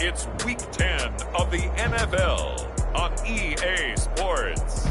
It's Week 10 of the NFL on EA Sports.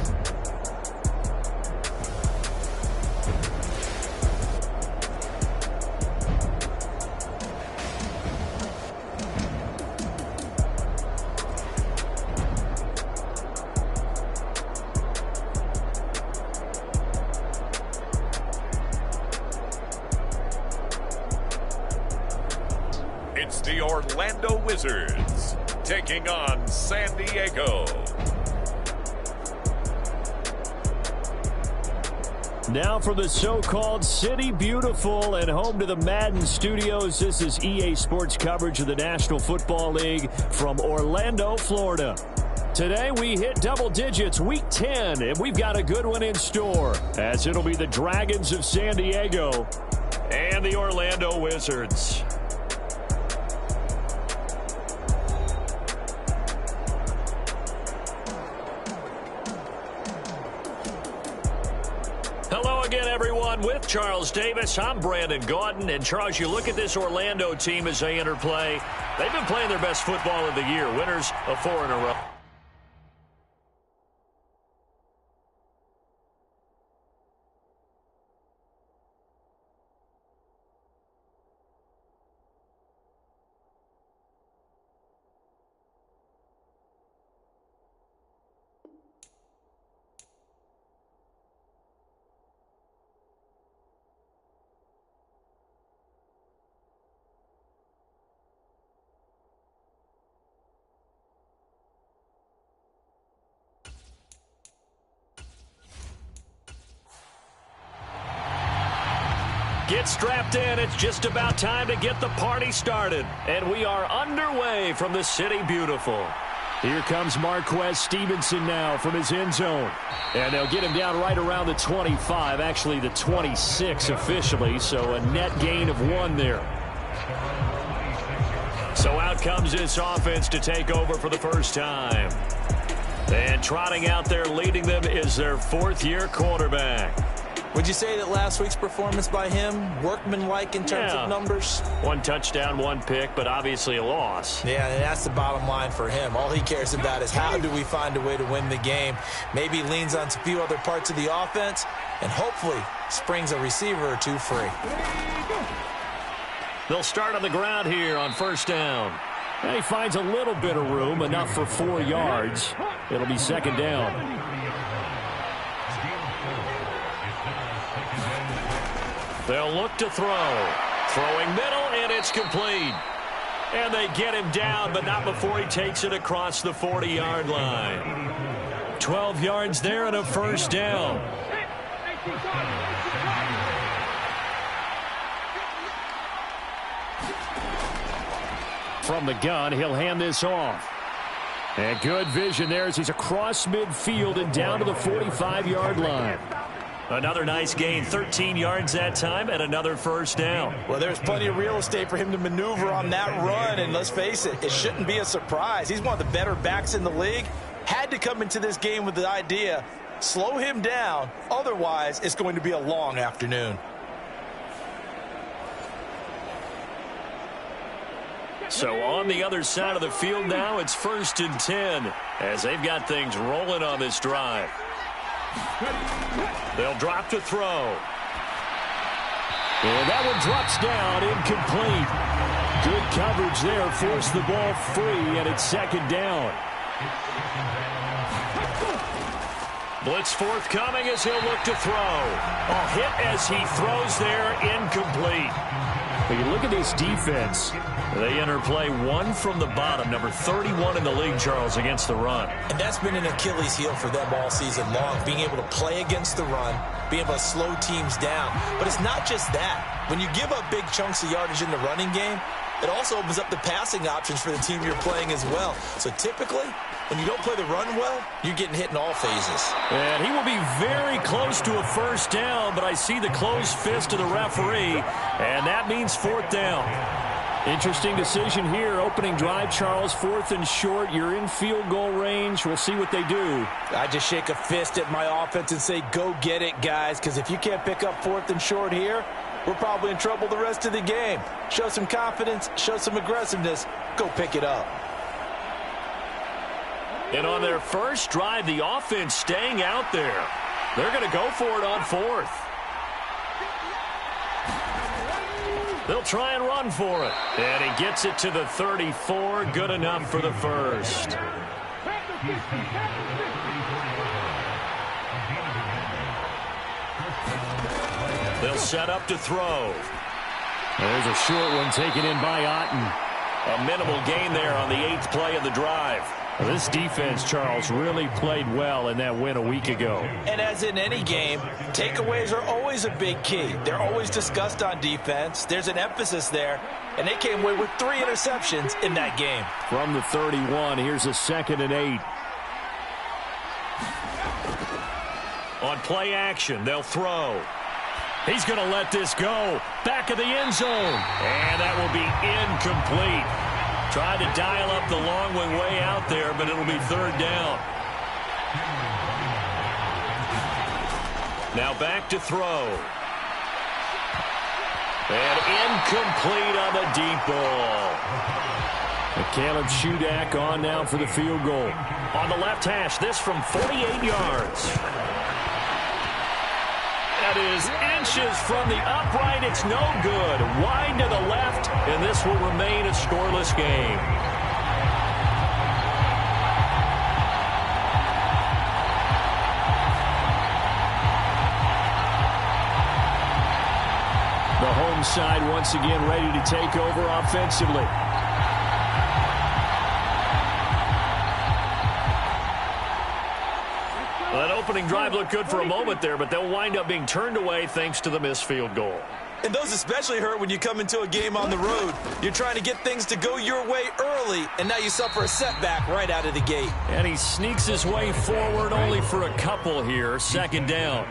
It's the Orlando Wizards taking on San Diego. Now for the so-called City Beautiful and home to the Madden studios. This is EA Sports coverage of the National Football League from Orlando, Florida. Today we hit double digits, Week 10, and we've got a good one in store, as it'll be the Dragons of San Diego and the Orlando Wizards. Hello again, everyone. With Charles Davis, I'm Brandon Gaudin. And, Charles, you look at this Orlando team as they enter play. They've been playing their best football of the year, winners of 4 in a row. Get strapped in. It's just about time to get the party started. And we are underway from the City Beautiful. Here comes Marquez Stevenson now from his end zone. And they'll get him down right around the 25, actually the 26 officially, so a net gain of 1 there. So out comes this offense to take over for the first time. And trotting out there leading them is their 4th-year quarterback. Would you say that last week's performance by him, workmanlike in terms of numbers? 1 touchdown, 1 pick, but obviously a loss. Yeah, and that's the bottom line for him. All he cares about is how do we find a way to win the game. Maybe leans on a few other parts of the offense, and hopefully springs a receiver or 2 free. They'll start on the ground here on first down. And he finds a little bit of room, enough for 4 yards. It'll be second down. They'll look to throw. Throwing middle, and it's complete. And they get him down, but not before he takes it across the 40-yard line. 12 yards there and a first down. From the gun, he'll hand this off. And good vision there as he's across midfield and down to the 45-yard line. Another nice gain, 13 yards that time, and another first down. Well, there's plenty of real estate for him to maneuver on that run, and let's face it, it shouldn't be a surprise. He's one of the better backs in the league. Had to come into this game with the idea, slow him down, otherwise it's going to be a long afternoon. So on the other side of the field now, it's 1st and 10 as they've got things rolling on this drive. They'll drop to throw. And that one drops down, incomplete. Good coverage there, forced the ball free, and it's second down. Blitz forthcoming as he'll look to throw. A hit as he throws there, incomplete. But you look at this defense. They enter play 1 from the bottom, number 31 in the league, Charles, against the run. And that's been an Achilles heel for them all season long, being able to play against the run, being able to slow teams down. But it's not just that. When you give up big chunks of yardage in the running game, it also opens up the passing options for the team you're playing as well. So typically, when you don't play the run well, you're getting hit in all phases. And he will be very close to a first down, but I see the closed fist of the referee, and that means 4th down. Interesting decision here. Opening drive, Charles, 4th and short. You're in field goal range. We'll see what they do. I just shake a fist at my offense and say, go get it, guys, because if you can't pick up 4th and short here, we're probably in trouble the rest of the game. Show some confidence, show some aggressiveness, go pick it up. And on their first drive, the offense staying out there. They're going to go for it on fourth. They'll try and run for it. And he gets it to the 34. Good enough for the first. They'll set up to throw. There's a short one taken in by Otten. A minimal gain there on the 8th play of the drive. Well, this defense, Charles, really played well in that win a week ago. And as in any game, takeaways are always a big key. They're always discussed on defense. There's an emphasis there, and they came away with 3 interceptions in that game. From the 31, here's a 2nd and 8. On play action, they'll throw. He's going to let this go. Back of the end zone. And that will be incomplete. Tried to dial up the long one way out there, but it'll be 3rd down. Now back to throw. And incomplete on the deep ball. Caleb Shudak on now for the field goal. On the left hash, this from 48 yards. That is inches from the upright. It's no good. Wide to the left, and this will remain a scoreless game. The home side once again ready to take over offensively. That opening drive looked good for a moment there, but they'll wind up being turned away thanks to the missed field goal. And those especially hurt when you come into a game on the road. You're trying to get things to go your way early, and now you suffer a setback right out of the gate. And he sneaks his way forward only for a couple here. 2nd down.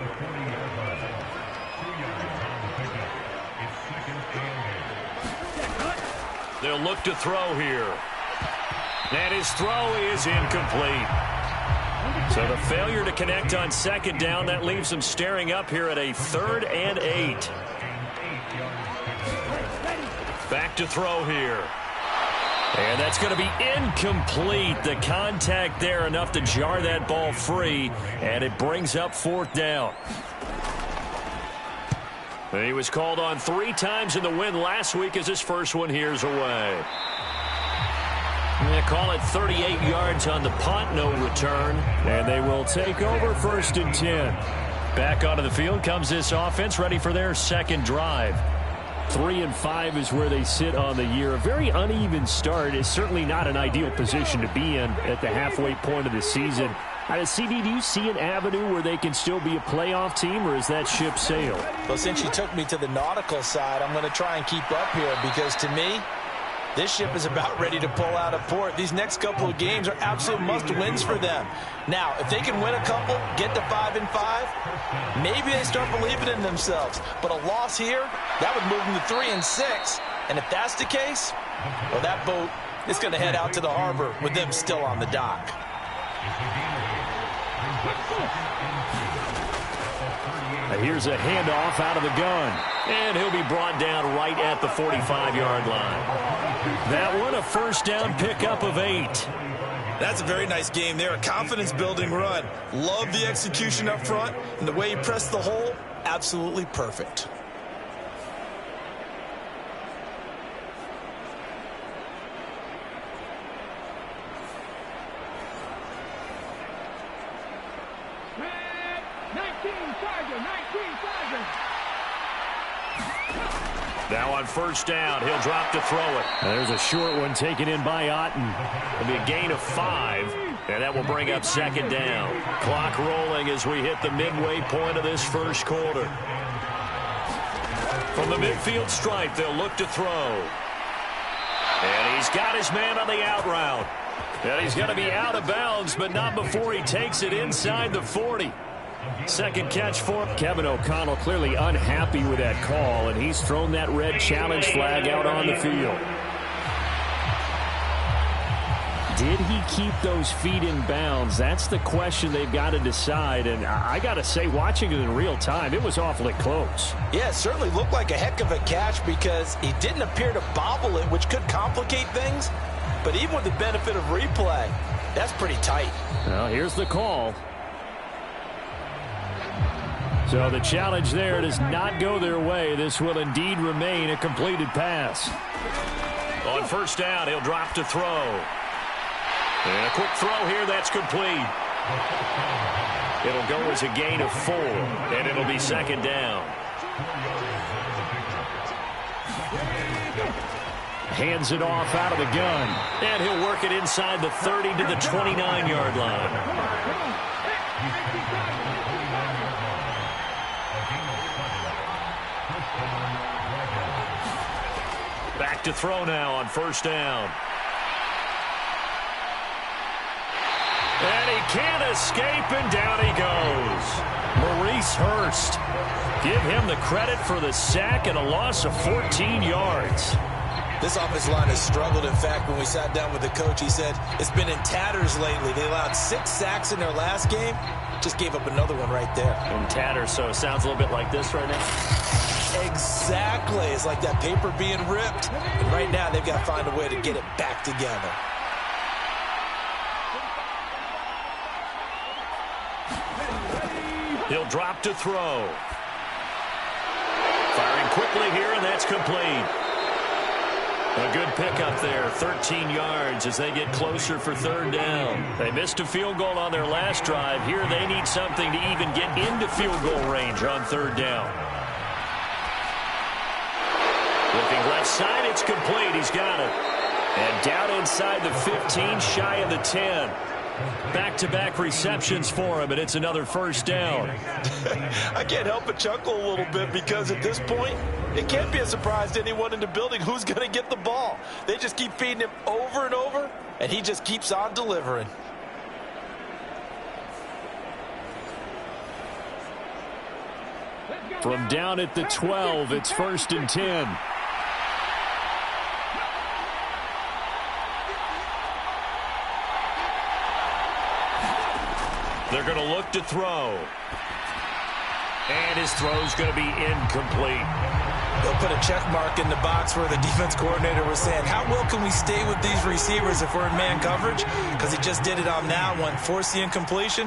They'll look to throw here. And his throw is incomplete. So the failure to connect on 2nd down, that leaves them staring up here at a 3rd and 8. Back to throw here. And that's going to be incomplete. The contact there enough to jar that ball free, and it brings up 4th down. He was called on 3 times in the win last week as his first one here's away. They call it 38 yards on the punt, no return. And they will take over 1st and 10. Back onto the field comes this offense, ready for their 2nd drive. 3 and 5 is where they sit on the year. A very uneven start is certainly not an ideal position to be in at the halfway point of the season. CD, do you see an avenue where they can still be a playoff team, or is that ship sailed? Well, since you took me to the nautical side, I'm going to try and keep up here because to me, this ship is about ready to pull out of port. These next couple of games are absolute must-wins for them. Now, if they can win a couple, get to 5 and 5, maybe they start believing in themselves. But a loss here, that would move them to 3 and 6. And if that's the case, well, that boat is going to head out to the harbor with them still on the dock. Here's a handoff out of the gun. And he'll be brought down right at the 45-yard line. That one, a 1st down pickup of 8. That's a very nice game there, a confidence-building run. Love the execution up front, and the way he pressed the hole, absolutely perfect. Now on 1st down, he'll drop to throw it. There's a short one taken in by Otten. It'll be a gain of 5, and that will bring up 2nd down. Clock rolling as we hit the midway point of this 1st quarter. From the midfield stripe, they'll look to throw. And he's got his man on the out route. And he's going to be out of bounds, but not before he takes it inside the 40. 2nd catch for Kevin O'Connell, clearly unhappy with that call, and he's thrown that red challenge flag out on the field. Did he keep those feet in bounds? That's the question they've got to decide. And I got to say, watching it in real time, it was awfully close. Yeah, it certainly looked like a heck of a catch because he didn't appear to bobble it, which could complicate things. But even with the benefit of replay, that's pretty tight. Well, here's the call. So the challenge there does not go their way. This will indeed remain a completed pass. On first down, he'll drop to throw. And a quick throw here, that's complete. It'll go as a gain of 4, and it'll be second down. Hands it off out of the gun. And he'll work it inside the 30 to the 29-yard line. Back to throw now on first down. And he can't escape, and down he goes. Maurice Hurst. Give him the credit for the sack and a loss of 14 yards. This offensive line has struggled. In fact, when we sat down with the coach, he said it's been in tatters lately. They allowed 6 sacks in their last game. Just gave up another one right there. In tatters, so it sounds a little bit like this right now. Exactly. It's like that paper being ripped. And right now, they've got to find a way to get it back together. He'll drop to throw. Firing quickly here, and that's complete. A good pickup there, 13 yards as they get closer for third down. They missed a field goal on their last drive. Here they need something to even get into field goal range on third down. Looking left side, it's complete. He's got it. And down inside the 15, shy of the 10. Back-to-back receptions for him, and it's another first down. I can't help but chuckle a little bit because at this point, it can't be a surprise to anyone in the building who's going to get the ball. They just keep feeding him over and over, and he just keeps on delivering. From down at the 12, it's 1st and 10. They're going to look to throw. And his throw's going to be incomplete. They'll put a check mark in the box where the defense coordinator was saying, how well can we stay with these receivers if we're in man coverage? Because he just did it on that one, forced the incompletion.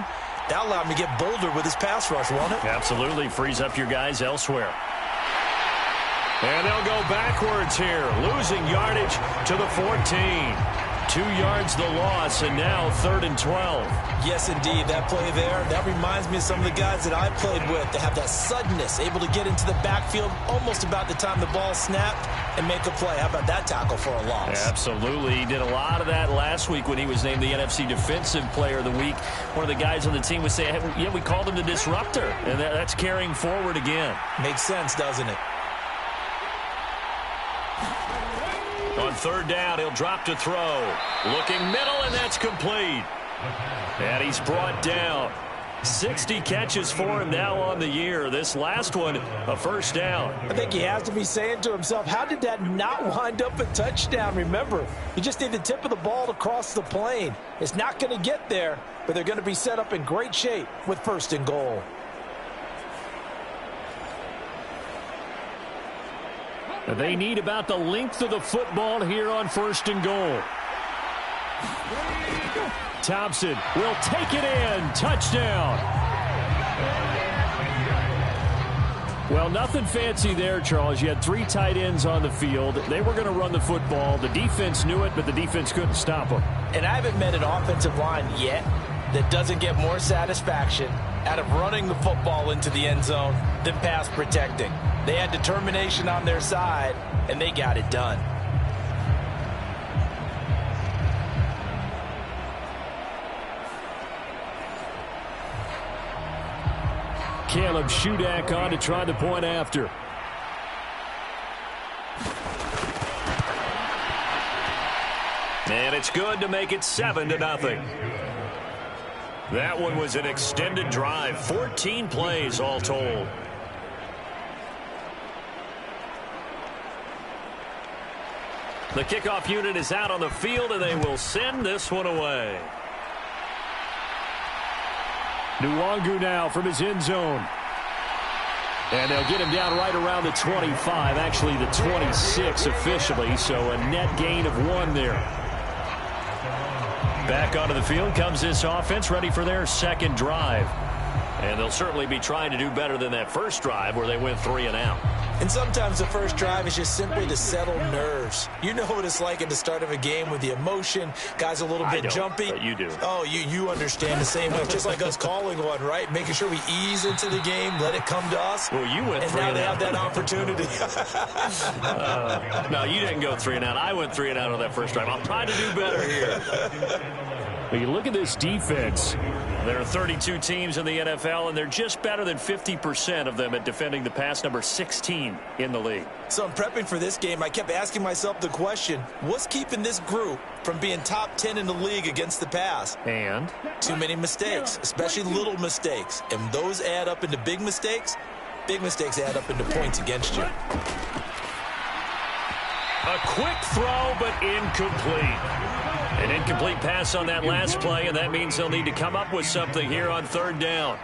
That allowed him to get bolder with his pass rush, won't it? Absolutely. Frees up your guys elsewhere. And they'll go backwards here, losing yardage to the 14. 2 yards the loss, and now 3rd and 12. Yes, indeed. That play there, that reminds me of some of the guys that I played with that have that suddenness, able to get into the backfield almost about the time the ball snapped and make a play. How about that tackle for a loss? Absolutely. He did a lot of that last week when he was named the NFC Defensive Player of the Week. One of the guys on the team was saying, hey, yeah, we called him the disruptor, and that's carrying forward again. Makes sense, doesn't it? On third down, he'll drop to throw. Looking middle, and that's complete. And he's brought down. 60 catches for him now on the year. This last one, a first down. I think he has to be saying to himself, how did that not wind up a touchdown? Remember, he just need the tip of the ball to cross the plane. It's not going to get there, but they're going to be set up in great shape with 1st and goal. They need about the length of the football here on 1st and goal. Thompson will take it in. Touchdown. Well, nothing fancy there, Charles. You had 3 tight ends on the field. They were going to run the football. The defense knew it, but the defense couldn't stop them. And I haven't met an offensive line yet that doesn't get more satisfaction out of running the football into the end zone than pass protecting. They had determination on their side, and they got it done. Caleb Shudak on to try the point after. And it's good to make it 7-0. That one was an extended drive, 14 plays all told. The kickoff unit is out on the field, and they will send this one away. Nwangu now from his end zone. And they'll get him down right around the 25, actually the 26 officially, so a net gain of 1 there. Back onto the field comes this offense, ready for their second drive. And they'll certainly be trying to do better than that first drive where they went 3 and out. And sometimes the first drive is just simply to settle nerves. You know what it's like at the start of a game with the emotion. Guys a little bit jumpy. But you do. Oh, you understand the same way. Just like us calling one, right? Making sure we ease into the game, let it come to us. Well, you went 3 and out. And now they have that opportunity. No, you didn't go 3 and out. I went 3 and out on that first drive. I'm trying to do better here. Well, you look at this defense. There are 32 teams in the NFL, and they're just better than 50% of them at defending the pass, number 16 in the league. So in prepping for this game, I kept asking myself the question, what's keeping this group from being top 10 in the league against the pass? And? Too many mistakes, especially little mistakes. And those add up into big mistakes. Big mistakes add up into points against you. A quick throw, but incomplete. An incomplete pass on that last play, and that means they'll need to come up with something here on 3rd down.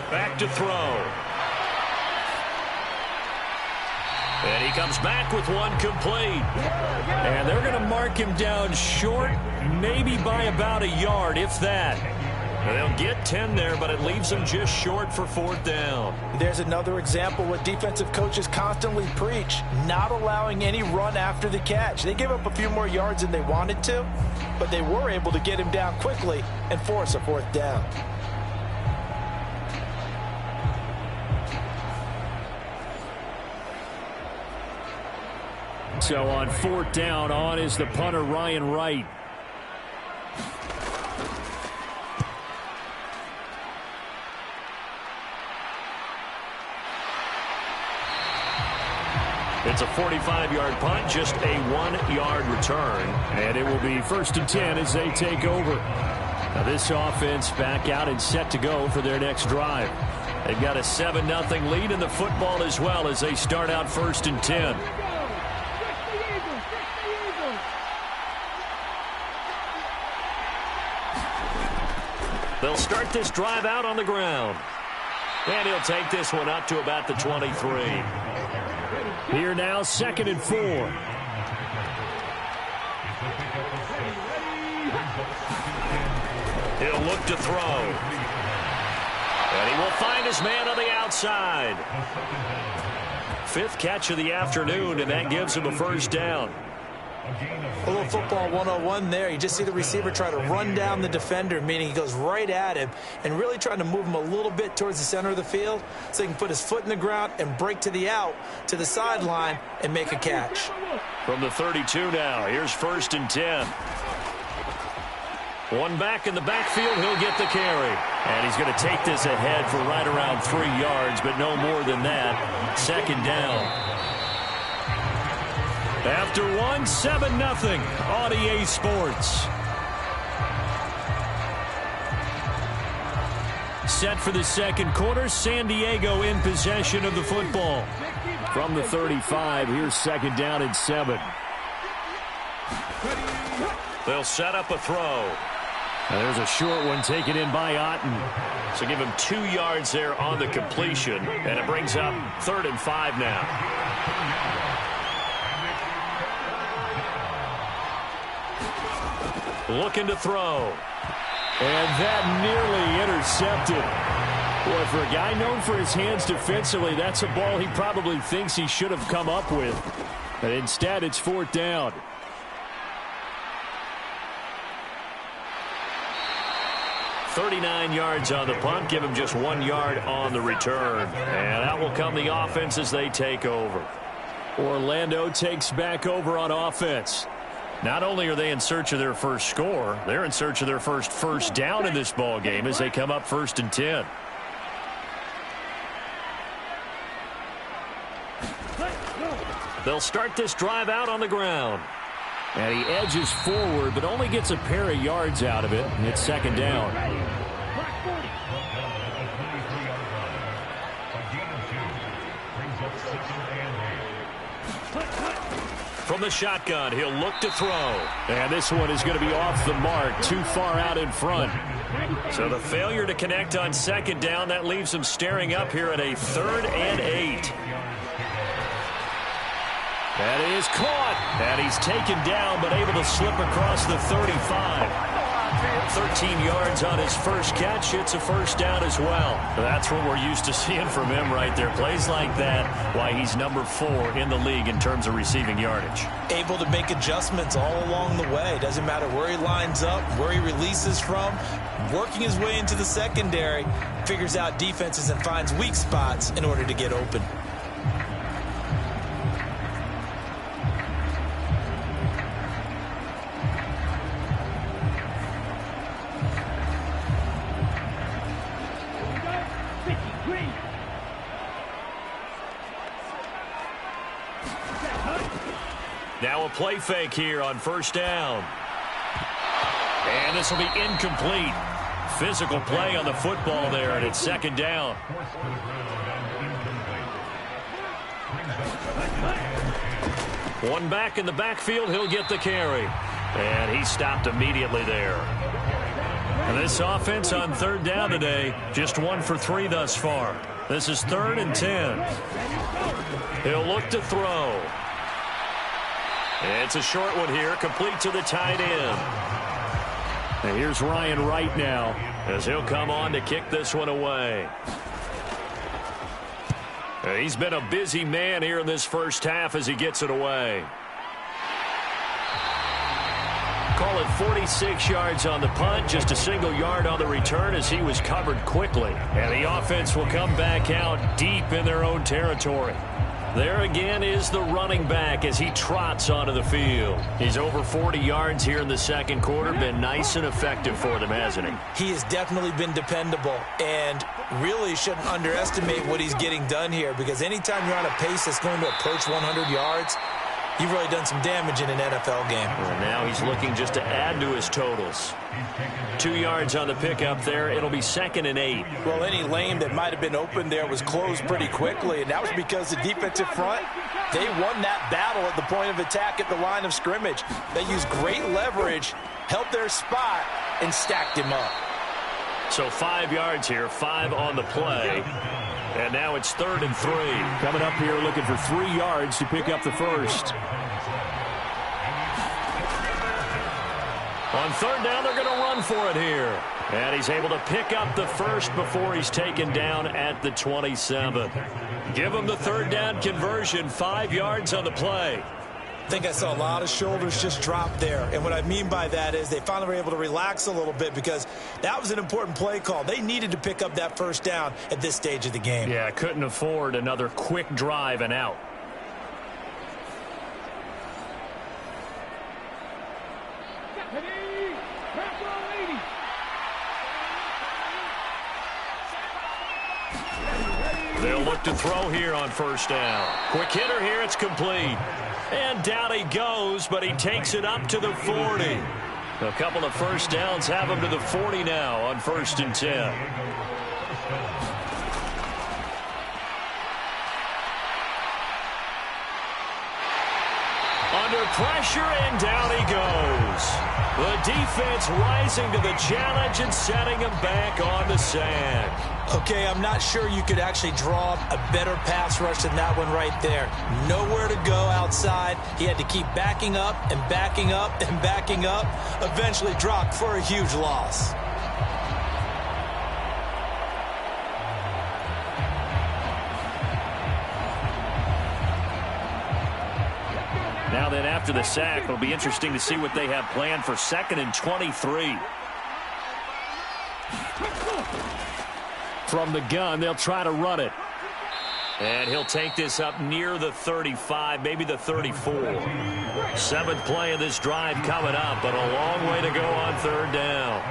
Back to throw. And he comes back with 1 complete. And they're going to mark him down short, maybe by about a yard, if that. They'll get 10 there, but it leaves them just short for 4th down. There's another example what defensive coaches constantly preach, not allowing any run after the catch. They gave up a few more yards than they wanted to, but they were able to get him down quickly and force a 4th down. So on 4th down, on is the punter, Ryan Wright. It's a 45-yard punt, just a 1-yard return. And it will be 1st and 10 as they take over. Now this offense back out and set to go for their next drive. They've got a 7-0 lead in the football as well as they start out 1st and 10. They'll start this drive out on the ground. And he'll take this one up to about the 23. Here now, 2nd and 4. He'll look to throw. And he will find his man on the outside. 5th catch of the afternoon, and that gives him a 1st down. A little football 101 there. You just see the receiver try to run down the defender, meaning he goes right at him and really trying to move him a little bit towards the center of the field so he can put his foot in the ground and break to the out, to the sideline, and make a catch. From the 32 now, here's 1st and 10. 1 back in the backfield, he'll get the carry. And he's going to take this ahead for right around 3 yards, but no more than that. 2nd down. After 1, 7-0 on EA Sports. Set for the 2nd quarter, San Diego in possession of the football. From the 35, here's 2nd down and 7. They'll set up a throw. Now there's a short one taken in by Otten. So give him 2 yards there on the completion, and it brings up 3rd and 5 now. Looking to throw. And that nearly intercepted. Boy, for a guy known for his hands defensively, that's a ball he probably thinks he should have come up with. But instead, it's 4th down. .39 yards on the punt. Give him just 1 yard on the return. And out will come the offense as they take over. Orlando takes back over on offense. Not only are they in search of their first score, they're in search of their first down in this ball game as they come up 1st and 10. They'll start this drive out on the ground. And he edges forward, but only gets a pair of yards out of it. And it's 2nd down. From the shotgun, he'll look to throw. And this one is going to be off the mark, too far out in front. So the failure to connect on second down, that leaves him staring up here at a 3rd and 8. That is caught. And he's taken down, but able to slip across the 35. 13 yards on his first catch. It's a first down as well. That's what we're used to seeing from him right there. Plays like that, why he's number 4 in the league in terms of receiving yardage. Able to make adjustments all along the way. Doesn't matter where he lines up, where he releases from. Working his way into the secondary, figures out defenses and finds weak spots in order to get open. Now a play fake here on first down. And this will be incomplete. Physical play on the football there, and it's second down. One back in the backfield, he'll get the carry. And he stopped immediately there. And this offense on third down today, just 1 for 3 thus far. This is 3rd and 10. He'll look to throw. It's a short one here, complete to the tight end. And here's Ryan Wright now, as he'll come on to kick this one away. He's been a busy man here in this first half as he gets it away. Call it 46 yards on the punt, just a single yard on the return as he was covered quickly. And the offense will come back out deep in their own territory. There again is the running back as he trots onto the field. He's over 40 yards here in the second quarter. Been nice and effective for them, hasn't he? He has definitely been dependable, and really shouldn't underestimate what he's getting done here, because anytime you're on a pace that's going to approach 100 yards, you've really done some damage in an NFL game. And now he's looking just to add to his totals. 2 yards on the pickup there. It'll be 2nd and 8. Well, any lane that might have been open there was closed pretty quickly, and that was because the defensive front, they won that battle at the point of attack at the line of scrimmage. They used great leverage, held their spot, and stacked him up. So 5 yards here, 5 on the play. And now it's 3rd and 3. Coming up here looking for 3 yards to pick up the first. On third down, they're going to run for it here. And he's able to pick up the first before he's taken down at the 27. Give him the third down conversion, 5 yards on the play. I think I saw a lot of shoulders just drop there. And what I mean by that is they finally were able to relax a little bit, because that was an important play call. They needed to pick up that first down at this stage of the game. Yeah, couldn't afford another quick drive and out. They'll look to throw here on first down. Quick hitter here, it's complete. And down he goes, but he takes it up to the 40. A couple of first downs have him to the 40 now on 1st and 10. Under pressure, and down he goes. The defense rising to the challenge and setting him back on the sand. Okay, I'm not sure you could actually draw a better pass rush than that one right there. Nowhere to go outside. He had to keep backing up and backing up and backing up. Eventually dropped for a huge loss. Now then, after the sack, it'll be interesting to see what they have planned for 2nd and 23. From the gun, they'll try to run it. And he'll take this up near the 35, maybe the 34. 7th play of this drive coming up, but a long way to go on third down.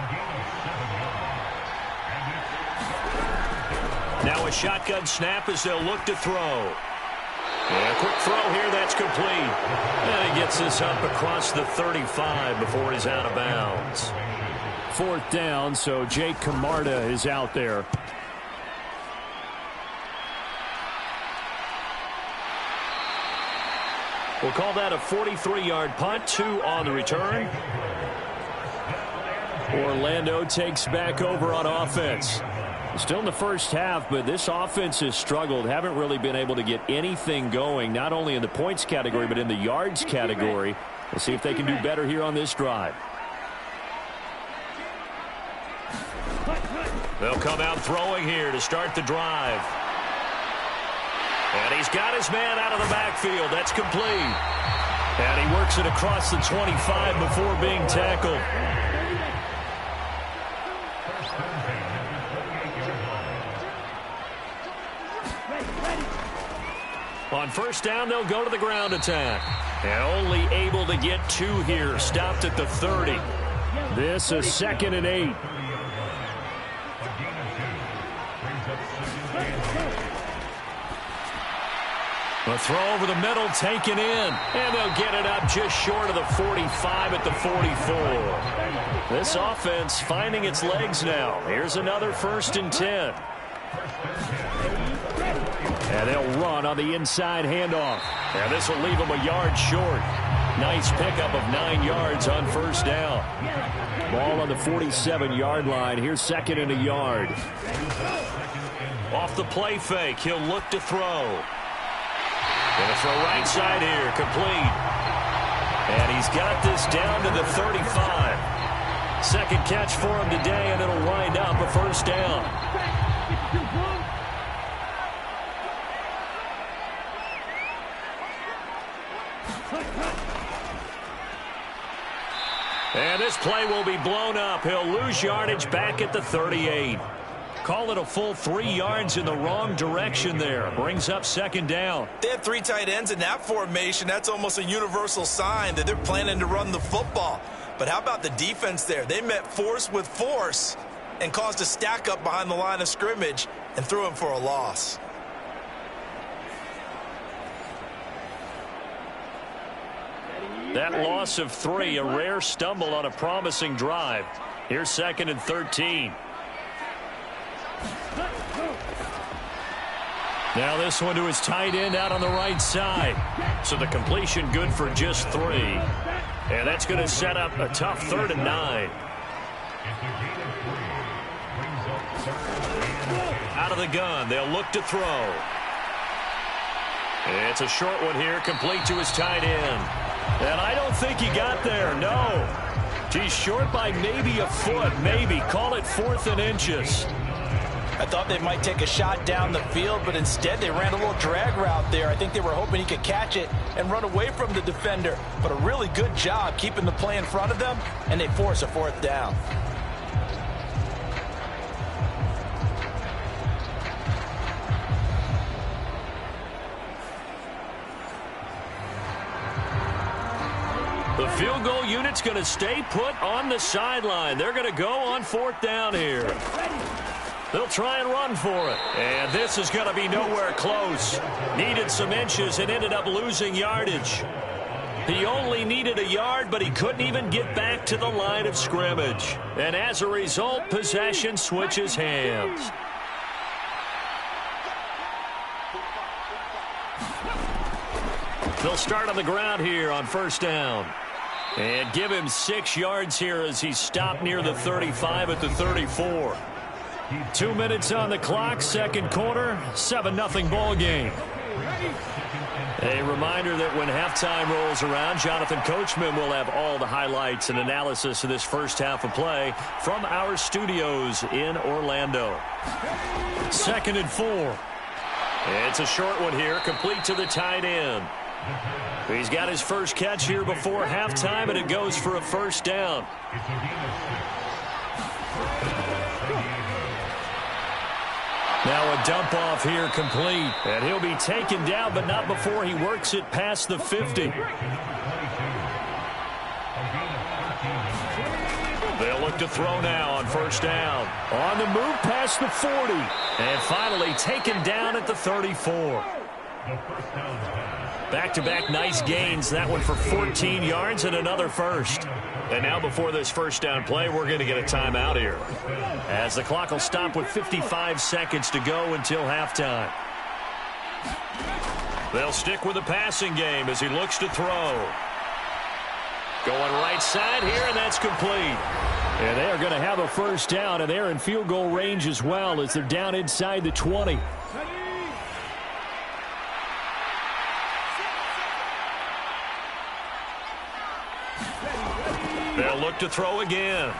Now a shotgun snap as they'll look to throw. And a quick throw here, that's complete. And he gets this up across the 35 before he's out of bounds. 4th down, so Jake Camarda is out there. We'll call that a 43-yard punt, 2 on the return. Orlando takes back over on offense. Still in the first half, but this offense has struggled. Haven't really been able to get anything going, not only in the points category, but in the yards category. We'll see if they can do better here on this drive. They'll come out throwing here to start the drive. And he's got his man out of the backfield. That's complete. And he works it across the 25 before being tackled. On first down, they'll go to the ground attack. And only able to get 2 here. Stopped at the 30. This is 2nd and 8. A throw over the middle, taken in. And they'll get it up just short of the 45 at the 44. This offense finding its legs now. Here's another 1st and 10. And they'll run on the inside handoff. And this will leave them a yard short. Nice pickup of 9 yards on first down. Ball on the 47-yard line. Here's 2nd and a yard. Off the play fake, he'll look to throw. Going to throw right side here, complete. And he's got this down to the 35. 2nd catch for him today, and it'll wind up a first down. And this play will be blown up. He'll lose yardage back at the 38. Call it a full 3 yards in the wrong direction there. Brings up 2nd down. They have 3 tight ends in that formation. That's almost a universal sign that they're planning to run the football. But how about the defense there? They met force with force and caused a stack up behind the line of scrimmage and threw him for a loss. That loss of 3, a rare stumble on a promising drive. Here's 2nd and 13. Now this one to his tight end out on the right side. So the completion good for just 3. And that's going to set up a tough 3rd and 9. Out of the gun, they'll look to throw. It's a short one here, complete to his tight end. And I don't think he got there, no. He's short by maybe a foot, maybe. Call it 4th and inches. I thought they might take a shot down the field, but instead they ran a little drag route there. I think they were hoping he could catch it and run away from the defender. But a really good job keeping the play in front of them, and they force a 4th down. The field goal unit's going to stay put on the sideline. They're going to go on 4th down here. They'll try and run for it. And this is going to be nowhere close. Needed some inches and ended up losing yardage. He only needed a yard, but he couldn't even get back to the line of scrimmage. And as a result, possession switches hands. They'll start on the ground here on first down. And give him 6 yards here as he's stopped near the 35 at the 34. 2 minutes on the clock, 2nd quarter, 7-0 ball game. A reminder that when halftime rolls around, Jonathan Coachman will have all the highlights and analysis of this first half of play from our studios in Orlando. 2nd and 4. It's a short one here, complete to the tight end. He's got his first catch here before halftime, and it goes for a first down. Now a dump off here complete. And he'll be taken down, but not before he works it past the 50. They'll look to throw now on first down. On the move past the 40. And finally taken down at the 34. Back-to-back nice gains. That one for 14 yards and another first. And now before this first down play, we're going to get a timeout here, as the clock will stop with 55 seconds to go until halftime. They'll stick with the passing game as he looks to throw. Going right side here, and that's complete. And they are going to have a first down, and they're in field goal range as well as they're down inside the 20. They'll look to throw again.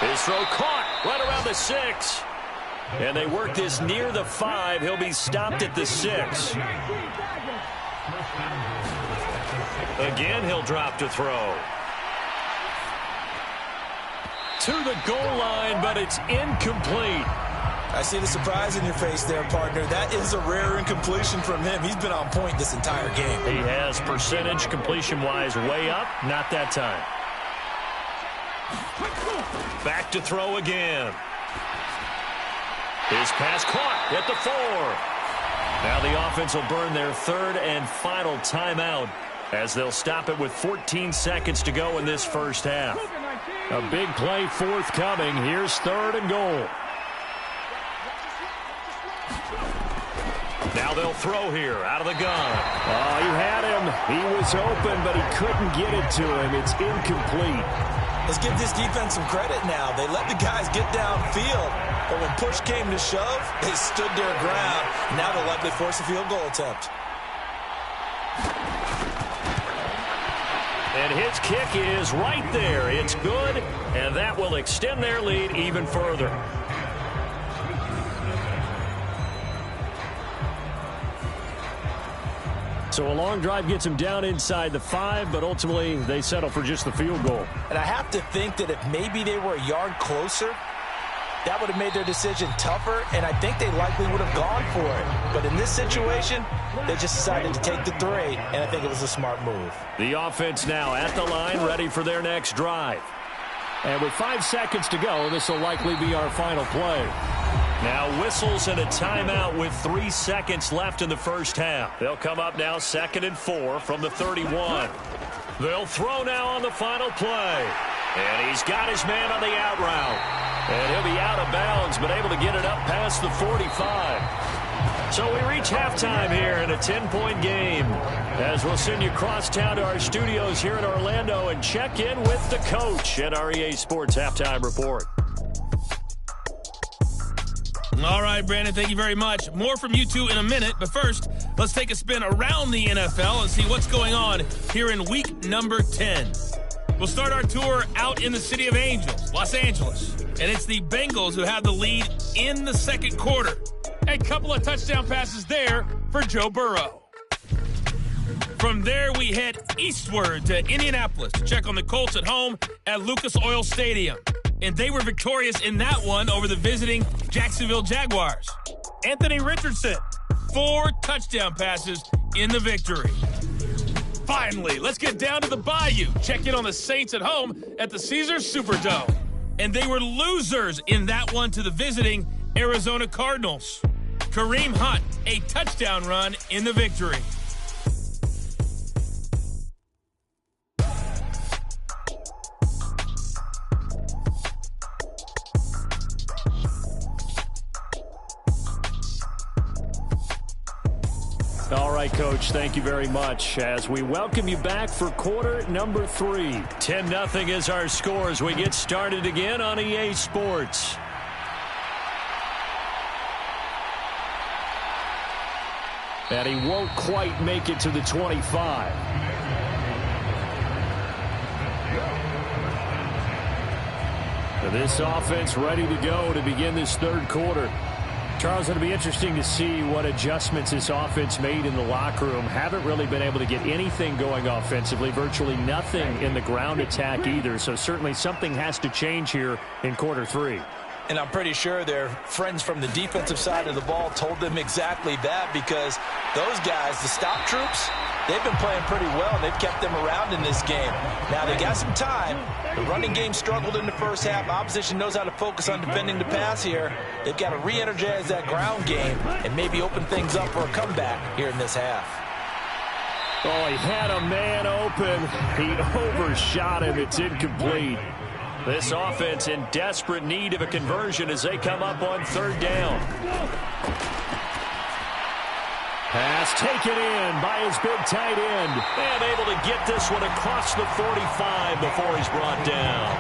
His throw caught right around the 6. And they work this near the 5. He'll be stopped at the 6. Again, he'll drop to throw. To the goal line, but it's incomplete. I see the surprise in your face there, partner. That is a rare incompletion from him. He's been on point this entire game. He has percentage completion-wise way up. Not that time. Back to throw again. His pass caught at the 4. Now the offense will burn their third and final timeout as they'll stop it with 14 seconds to go in this first half. A big play forthcoming. Here's third and goal. Now they'll throw here out of the gun. Oh, he had him. He was open, but he couldn't get it to him. It's incomplete. Let's give this defense some credit now. They let the guys get downfield, but when push came to shove, they stood their ground. Now they'll likely force a field goal attempt. And his kick is right there. It's good, and that will extend their lead even further. So a long drive gets them down inside the 5, but ultimately they settle for just the field goal. And I have to think that if maybe they were a yard closer, that would have made their decision tougher, and I think they likely would have gone for it. But in this situation, they just decided to take the 3, and I think it was a smart move. The offense now at the line, ready for their next drive. And with 5 seconds to go, this will likely be our final play. Now whistles and a timeout with 3 seconds left in the first half. They'll come up now 2nd and 4 from the 31. They'll throw now on the final play. And he's got his man on the out route. And he'll be out of bounds, but able to get it up past the 45. So we reach halftime here in a 10-point game. As we'll send you across town to our studios here in Orlando and check in with the coach at our EA Sports Halftime Report. All right, Brandon, thank you very much. More from you two in a minute, but first, let's take a spin around the NFL and see what's going on here in week number 10. We'll start our tour out in the city of Angels, Los Angeles, and it's the Bengals who have the lead in the second quarter. A couple of touchdown passes there for Joe Burrow. From there, we head eastward to Indianapolis to check on the Colts at home at Lucas Oil Stadium. And they were victorious in that one over the visiting Jacksonville Jaguars. Anthony Richardson, 4 touchdown passes in the victory. Finally, let's get down to the Bayou. Check in on the Saints at home at the Caesars Superdome. And they were losers in that one to the visiting Arizona Cardinals. Kareem Hunt, a touchdown run in the victory. All right, Coach, thank you very much as we welcome you back for quarter number 3. 10-0 is our score as we get started again on EA Sports. And he won't quite make it to the 25. This offense ready to go to begin this third quarter. Charles, it'll be interesting to see what adjustments this offense made in the locker room. Haven't really been able to get anything going offensively, virtually nothing in the ground attack either. So certainly something has to change here in quarter 3. And I'm pretty sure their friends from the defensive side of the ball told them exactly that, because those guys, the stop troops, they've been playing pretty well, and they've kept them around in this game. Now, they got some time. The running game struggled in the first half. Opposition knows how to focus on defending the pass here. They've got to re-energize that ground game and maybe open things up for a comeback here in this half. Oh, he had a man open. He overshot him. It's incomplete. This offense in desperate need of a conversion as they come up on third down. Pass taken in by his big tight end. And able to get this one across the 45 before he's brought down.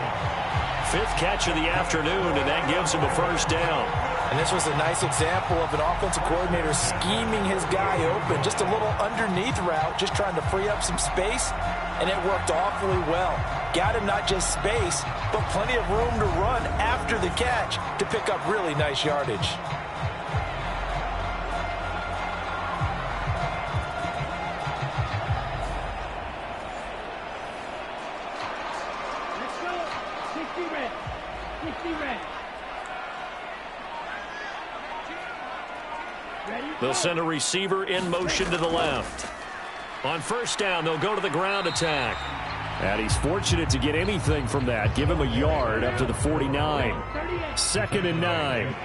5th catch of the afternoon, and that gives him a first down. And this was a nice example of an offensive coordinator scheming his guy open. Just a little underneath route, just trying to free up some space, and it worked awfully well. Got him not just space, but plenty of room to run after the catch to pick up really nice yardage. They'll send a receiver in motion to the left. On first down, they'll go to the ground attack. And he's fortunate to get anything from that. Give him a yard up to the 49. 2nd and 9.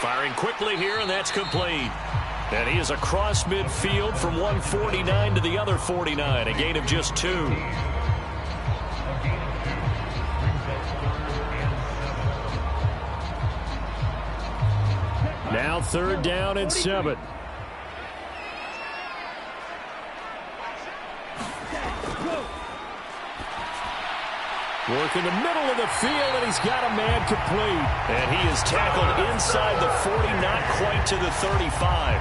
Firing quickly here, and that's complete. And he is across midfield from 149 to the other 49, a gain of just 2. Now 3rd down and 7. Work in the middle of the field, and he's got a man complete. And he is tackled inside the 40, not quite to the 35.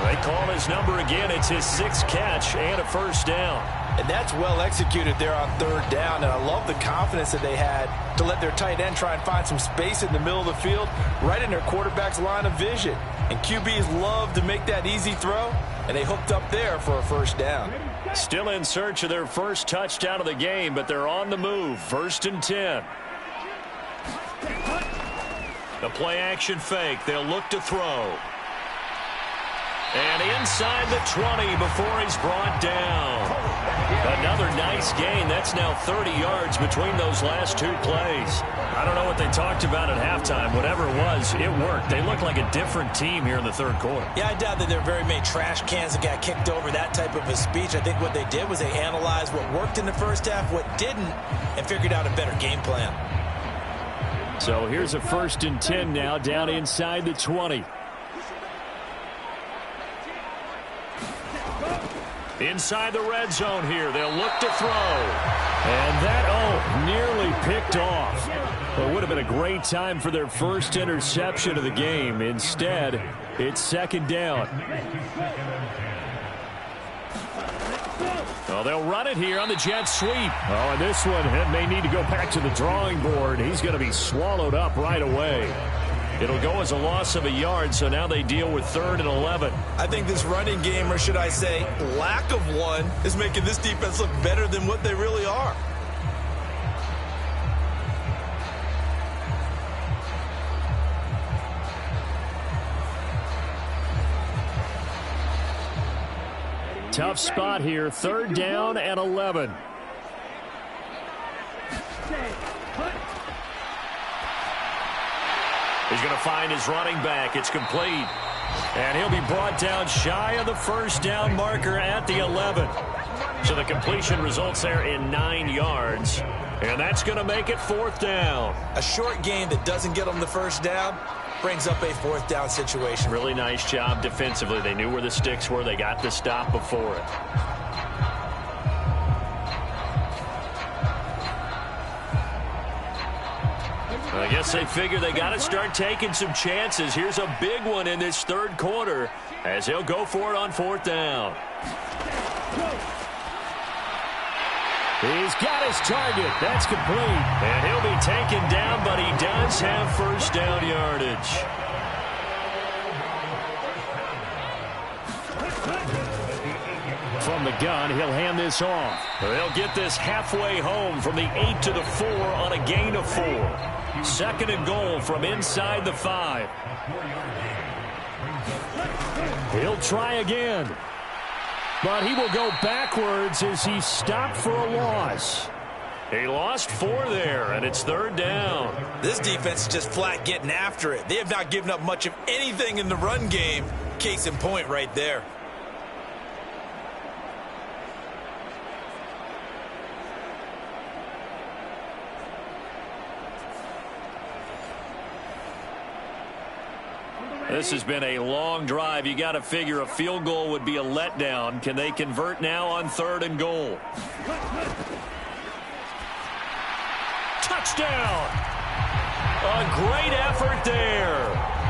They call his number again. It's his 6th catch and a first down. And that's well executed there on 3rd down. And I love the confidence that they had to let their tight end try and find some space in the middle of the field, right in their quarterback's line of vision. And QBs love to make that easy throw, and they hooked up there for a first down. Still in search of their first touchdown of the game, but they're on the move. 1st and 10. The play action fake. They'll look to throw. And inside the 20 before he's brought down. Another nice gain. That's now 30 yards between those last 2 plays. I don't know what they talked about at halftime. Whatever it was, it worked. They look like a different team here in the 3rd quarter. Yeah, I doubt that there are very many trash cans that got kicked over, that type of a speech. I think what they did was they analyzed what worked in the first half, what didn't, and figured out a better game plan. So here's a 1st and 10 now, down inside the 20. Inside the red zone here. They'll look to throw. And that, nearly picked off. Well, it would have been a great time for their first interception of the game. Instead, it's 2nd down. Well, they'll run it here on the jet sweep. Oh, and this one may need to go back to the drawing board. He's going to be swallowed up right away. It'll go as a loss of a yard, so now they deal with 3rd and 11. I think this running game, or should I say lack of one, is making this defense look better than what they really are. Tough spot here. 3rd down and 11. He's going to find his running back. It's complete. And he'll be brought down shy of the first down marker at the 11. So the completion results there in 9 yards. And that's going to make it 4th down. A short game that doesn't get them the first down brings up a 4th down situation. Really nice job defensively. They knew where the sticks were. They got the stop before it. I guess they figure they got to start taking some chances. Here's a big one in this 3rd quarter as he'll go for it on 4th down. He's got his target. That's complete. And he'll be taken down, but he does have first down yardage. From the gun, he'll hand this off. They'll get this halfway home from the 8 to the 4 on a gain of 4. 2nd and goal from inside the 5. He'll try again. But he will go backwards as he's stopped for a loss. He lost 4 there, and it's 3rd down. This defense is just flat getting after it. They have not given up much of anything in the run game. Case in point right there. This has been a long drive. You got to figure a field goal would be a letdown. Can they convert now on 3rd and goal? Touchdown! A great effort there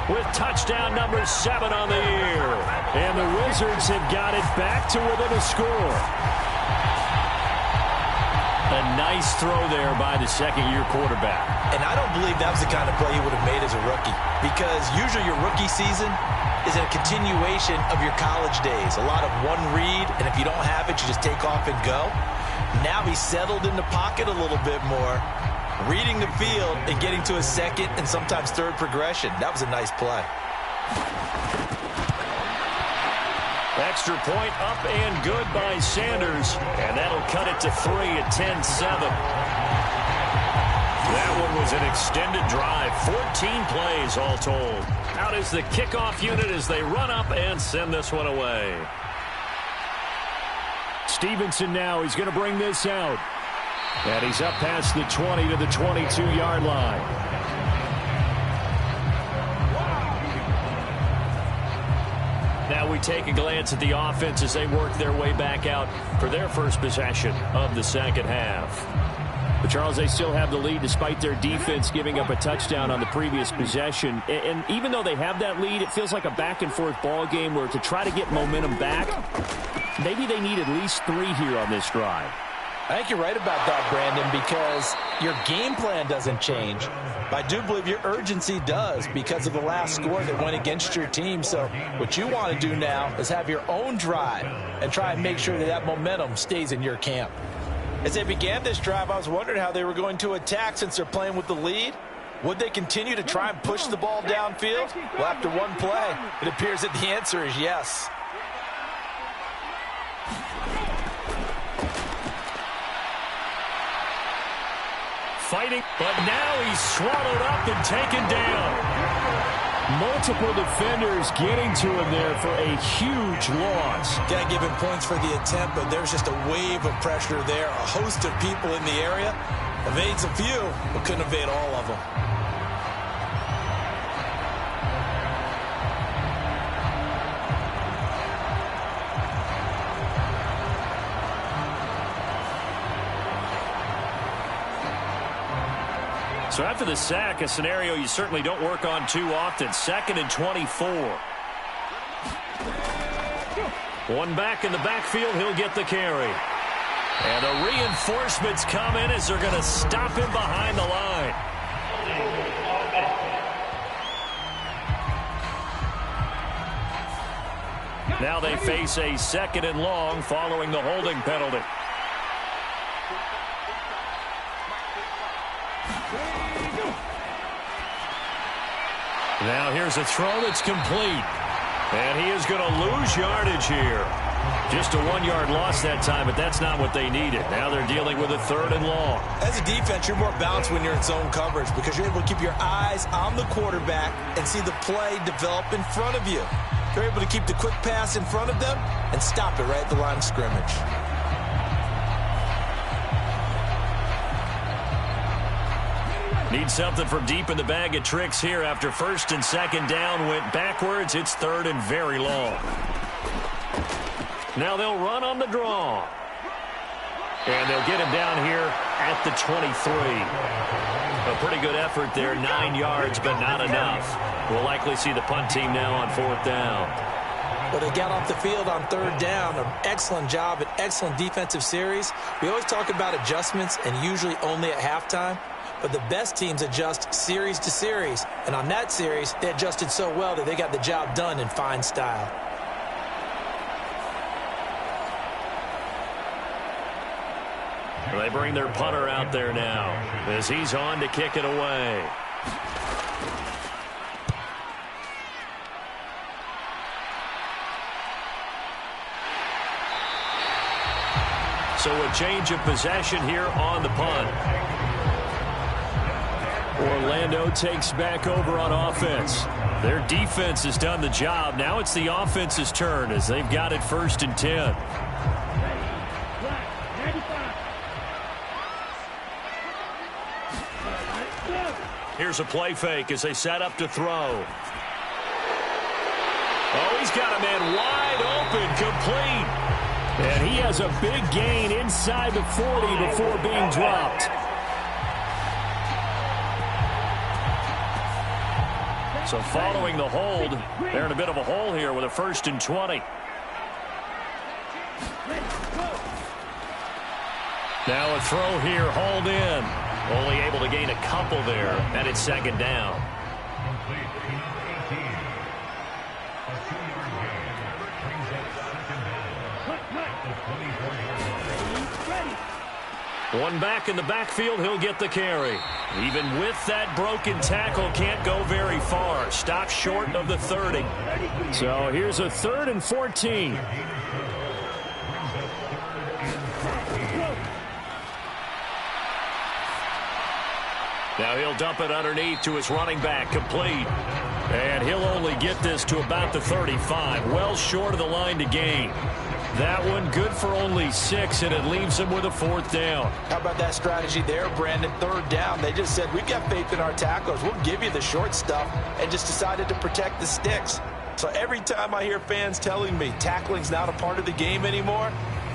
with touchdown number 7 on the year. And the Wizards have got it back to within a score. A nice throw there by the second-year quarterback. And I don't believe that was the kind of play he would have made as a rookie, because usually your rookie season is a continuation of your college days. A lot of one read, and if you don't have it, you just take off and go. Now he's settled in the pocket a little bit more, reading the field and getting to a second and sometimes third progression. That was a nice play. Extra point up and good by Sanders, and that'll cut it to 3 at 10-7. That one was an extended drive, 14 plays all told. Out is the kickoff unit as they run up and send this one away. Stevenson now, he's going to bring this out. And he's up past the 20 to the 22-yard line. Now we take a glance at the offense as they work their way back out for their first possession of the second half. But Charles, they still have the lead despite their defense giving up a touchdown on the previous possession. And even though they have that lead, it feels like a back-and-forth ball game where to try to get momentum back, maybe they need at least 3 here on this drive. I think you're right about that, Brandon, because your game plan doesn't change. But I do believe your urgency does because of the last score that went against your team. So what you want to do now is have your own drive and try and make sure that that momentum stays in your camp. As they began this drive, I was wondering how they were going to attack since they're playing with the lead. Would they continue to try and push the ball downfield? Well, after one play, it appears that the answer is yes. Fighting, but now he's swallowed up and taken down. Multiple defenders getting to him there for a huge loss. Got to give him points for the attempt, but there's just a wave of pressure there. A host of people in the area. Evades a few, but couldn't evade all of them. So after the sack, a scenario you certainly don't work on too often. 2nd and 24. One back in the backfield, he'll get the carry. And the reinforcements come in as they're going to stop him behind the line. Now they face a 2nd and long following the holding penalty. Now here's a throw that's complete. And he is going to lose yardage here. Just a 1-yard loss that time, but that's not what they needed. Now they're dealing with a 3rd and long. As a defense, you're more balanced when you're in zone coverage because you're able to keep your eyes on the quarterback and see the play develop in front of you. You're able to keep the quick pass in front of them and stop it right at the line of scrimmage. Need something from deep in the bag of tricks here after 1st and 2nd down went backwards. It's 3rd and very long. Now they'll run on the draw. And they'll get him down here at the 23. A pretty good effort there, 9 yards, but not enough. We'll likely see the punt team now on 4th down. Well, they got off the field on 3rd down. An excellent job, an excellent defensive series. We always talk about adjustments and usually only at halftime. But the best teams adjust series to series. And on that series, they adjusted so well that they got the job done in fine style. They bring their punter out there now as he's on to kick it away. So a change of possession here on the punt. Orlando takes back over on offense. Their defense has done the job. Now it's the offense's turn as they've got it 1st and 10. Here's a play fake as they set up to throw. Oh, he's got a man wide open, complete. And he has a big gain inside the 40 before being dropped. So following the hold, they're in a bit of a hole here with a 1st and 20. Now a throw here, hauled in. Only able to gain a couple there, and it's 2nd down. One back in the backfield, he'll get the carry. Even with that broken tackle, can't go very far. Stop short of the 30. So here's a 3rd and 14. Now he'll dump it underneath to his running back, complete. And he'll only get this to about the 35, well short of the line to gain. That one good for only 6, and it leaves him with a 4th down. How about that strategy there, Brandon? 3rd down. They just said, we've got faith in our tacklers. We'll give you the short stuff, and just decided to protect the sticks. So every time I hear fans telling me tackling's not a part of the game anymore,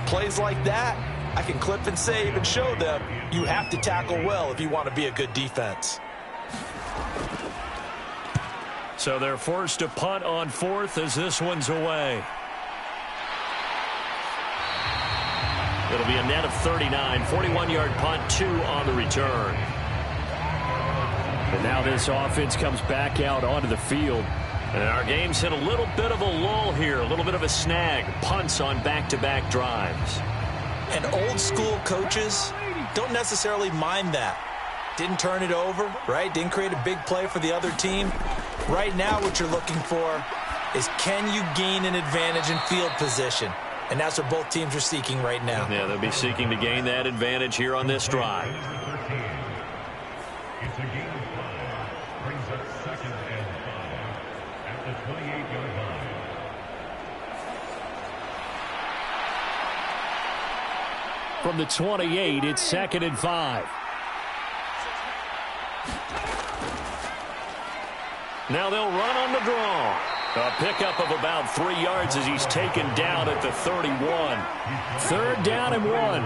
plays like that, I can clip and save and show them you have to tackle well if you want to be a good defense. So they're forced to punt on 4th as this one's away. It'll be a net of 39, 41-yard punt, 2 on the return. And now this offense comes back out onto the field. And our game's hit a little bit of a lull here, a little bit of a snag. Punts on back-to-back drives. And old-school coaches don't necessarily mind that. Didn't turn it over, right? Didn't create a big play for the other team. Right now what you're looking for is, can you gain an advantage in field position? And that's what both teams are seeking right now. Yeah, they'll be seeking to gain that advantage here on this drive. It's a game of 5. Brings up 2nd and 5 at the 28-yard line. From the 28, it's 2nd and 5. Now they'll run on the draw. A pickup of about 3 yards as he's taken down at the 31. 3rd down and 1.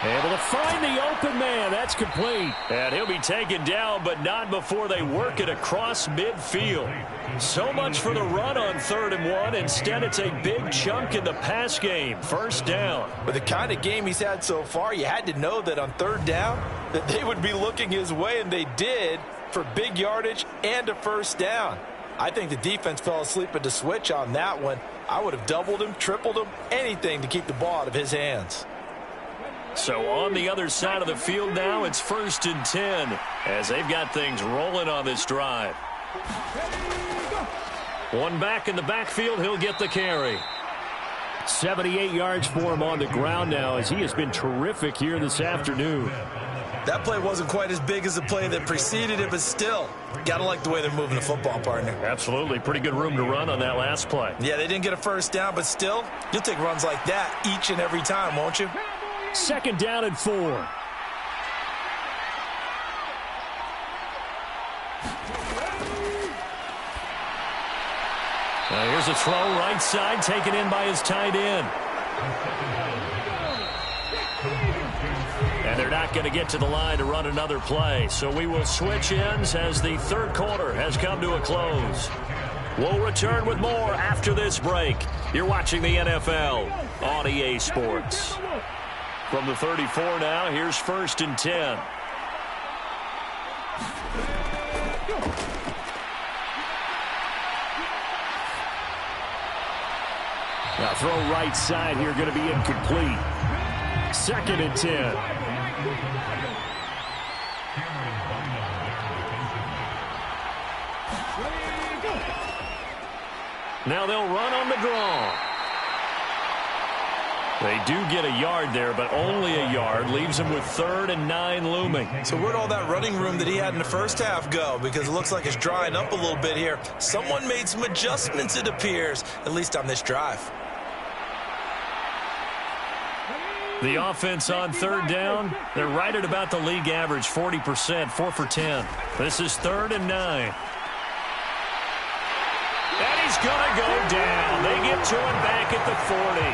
Able to find the open man. That's complete. And he'll be taken down, but not before they work it across midfield. So much for the run on 3rd and 1. Instead, it's a big chunk in the pass game. 1st down. With the kind of game he's had so far, you had to know that on 3rd down that they would be looking his way, and they did, for big yardage and a 1st down. I think the defense fell asleep at the switch on that one. I would have doubled him, tripled him, anything to keep the ball out of his hands. So on the other side of the field now, it's 1st and 10 as they've got things rolling on this drive. One back in the backfield, he'll get the carry. 78 yards for him on the ground now as he has been terrific here this afternoon. That play wasn't quite as big as the play that preceded it, but still, gotta like the way they're moving the football, partner. Absolutely. Pretty good room to run on that last play. Yeah, they didn't get a 1st down, but still, you'll take runs like that each and every time, won't you? 2nd down and 4. Now here's a throw right side taken in by his tight end. And they're not going to get to the line to run another play. So we will switch ends as the 3rd quarter has come to a close. We'll return with more after this break. You're watching the NFL on EA Sports. From the 34 now, here's 1st and 10. Now throw right side here, going to be incomplete. 2nd and 10. Now they'll run on the draw. They do get a yard there, but only a yard. Leaves him with 3rd and 9 looming. So where'd all that running room that he had in the 1st half go? Because it looks like it's drying up a little bit here. Someone made some adjustments, it appears, at least on this drive. The offense on third down, they're right at about the league average, 40%, 4 for 10. This is 3rd and 9. And he's going to go down. They get to him back at the 40.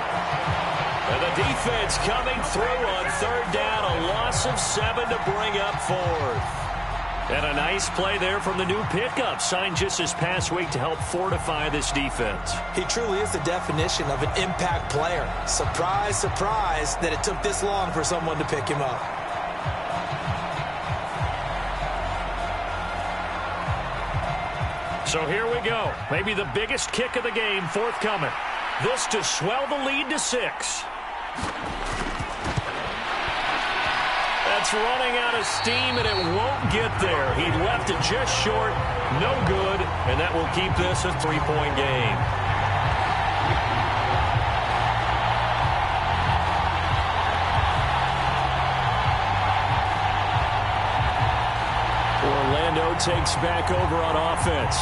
And the defense coming through on 3rd down, a loss of 7 to bring up 4th. And a nice play there from the new pickup, signed just this past week to help fortify this defense. He truly is the definition of an impact player. Surprise, surprise that it took this long for someone to pick him up. So here we go. Maybe the biggest kick of the game forthcoming. This to swell the lead to 6. That's running out of steam, and it won't get there. He left it just short, no good, and that will keep this a 3-point game. Orlando takes back over on offense.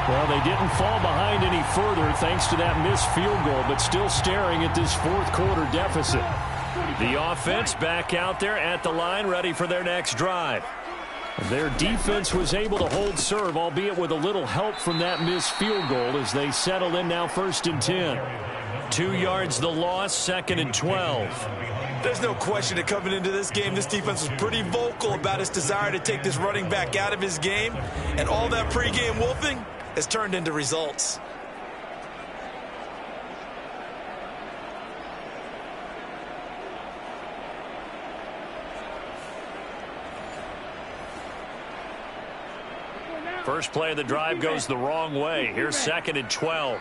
Well, they didn't fall behind any further thanks to that missed field goal, but still staring at this 4th quarter deficit. The offense back out there at the line, ready for their next drive. Their defense was able to hold serve, albeit with a little help from that missed field goal as they settle in now 1st and 10. 2 yards the loss, 2nd and 12. There's no question that coming into this game, this defense was pretty vocal about its desire to take this running back out of his game. And all that pregame wolfing has turned into results. First play of the drive goes the wrong way. Here's 2nd and 12.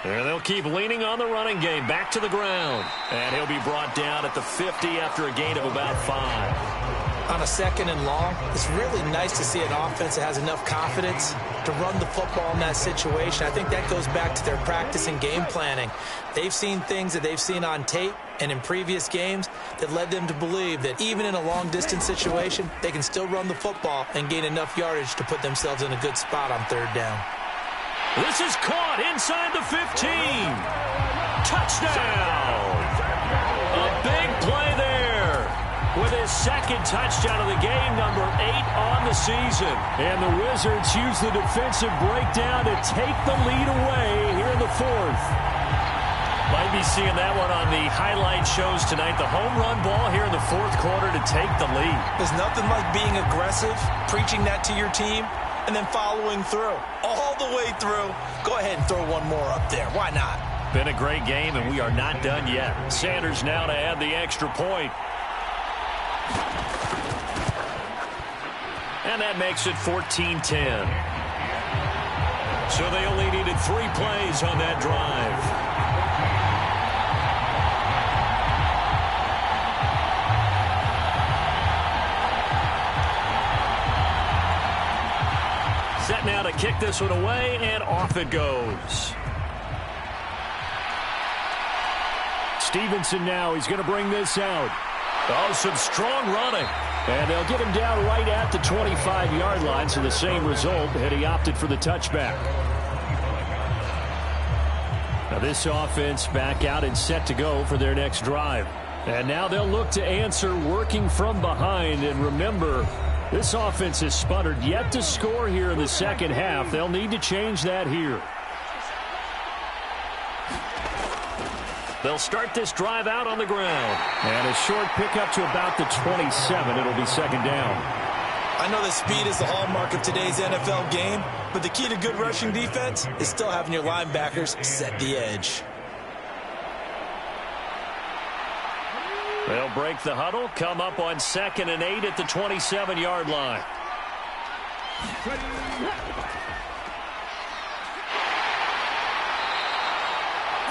And they'll keep leaning on the running game. Back to the ground. And he'll be brought down at the 50 after a gain of about 5. On a 2nd and long, it's really nice to see an offense that has enough confidence to run the football in that situation. I think that goes back to their practice and game planning. They've seen things that they've seen on tape and in previous games that led them to believe that even in a long-distance situation, they can still run the football and gain enough yardage to put themselves in a good spot on 3rd down. This is caught inside the 15. Touchdown! A big play there with his 2nd touchdown of the game, number 8 on the season. And the Wizards use the defensive breakdown to take the lead away here in the 4th. Might be seeing that one on the highlight shows tonight. The home run ball here in the 4th quarter to take the lead. There's nothing like being aggressive, preaching that to your team, and then following through. All the way through. Go ahead and throw one more up there. Why not? Been a great game, and we are not done yet. Sanders now to add the extra point. And that makes it 14-10. So they only needed 3 plays on that drive. Set now to kick this one away, and off it goes. Stevenson now, he's going to bring this out. Oh, some strong running. And they'll get him down right at the 25-yard line, so the same result, had he opted for the touchback. Now this offense back out and set to go for their next drive. And now they'll look to answer working from behind. And remember, this offense has sputtered yet to score here in the 2nd half. They'll need to change that here. They'll start this drive out on the ground. And a short pickup to about the 27. It'll be 2nd down. I know that speed is the hallmark of today's NFL game, but the key to good rushing defense is still having your linebackers set the edge. They'll break the huddle, come up on 2nd and 8 at the 27-yard line.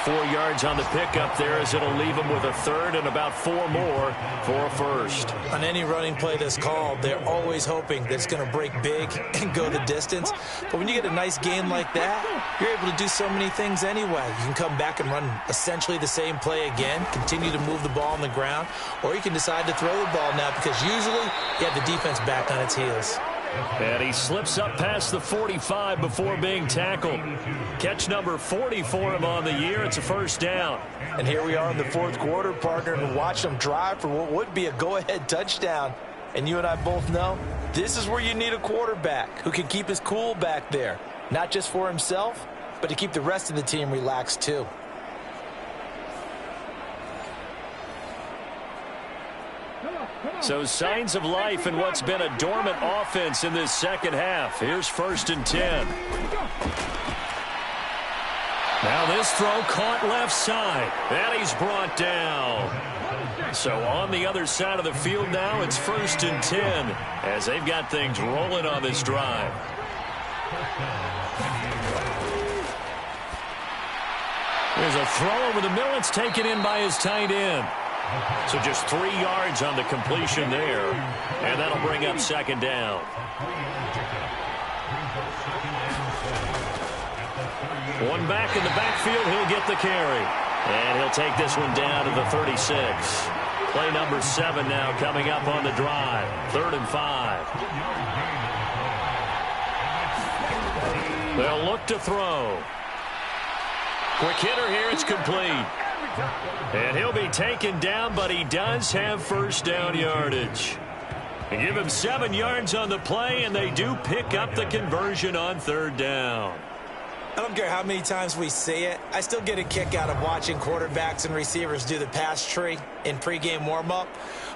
Four yards on the pickup there as it'll leave them with a 3rd and about 4 more for a 1st. On any running play that's called, they're always hoping that it's going to break big and go the distance. But when you get a nice gain like that, you're able to do so many things anyway. You can come back and run essentially the same play again, continue to move the ball on the ground, or you can decide to throw the ball now because usually you have the defense back on its heels. And he slips up past the 45 before being tackled. Catch number 40 for him on the year. It's a first down. And here we are in the fourth quarter, partner, and watch them drive for what would be a go-ahead touchdown. And you and I both know this is where you need a quarterback who can keep his cool back there. Not just for himself, but to keep the rest of the team relaxed too. So signs of life in what's been a dormant offense in this second half. Here's 1st and 10. Now this throw caught left side. And he's brought down. So on the other side of the field now, it's 1st and 10 as they've got things rolling on this drive. There's a throw over the middle. It's taken in by his tight end. So just 3 yards on the completion there. And that'll bring up 2nd down. One back in the backfield. He'll get the carry. And he'll take this one down to the 36. Play number 7 now coming up on the drive. 3rd and 5. They'll look to throw. Quick hitter here. It's complete. And he'll be taken down, but he does have first down yardage. They give him 7 yards on the play, and they do pick up the conversion on 3rd down. I don't care how many times we see it. I still get a kick out of watching quarterbacks and receivers do the pass tree in pregame warm-up.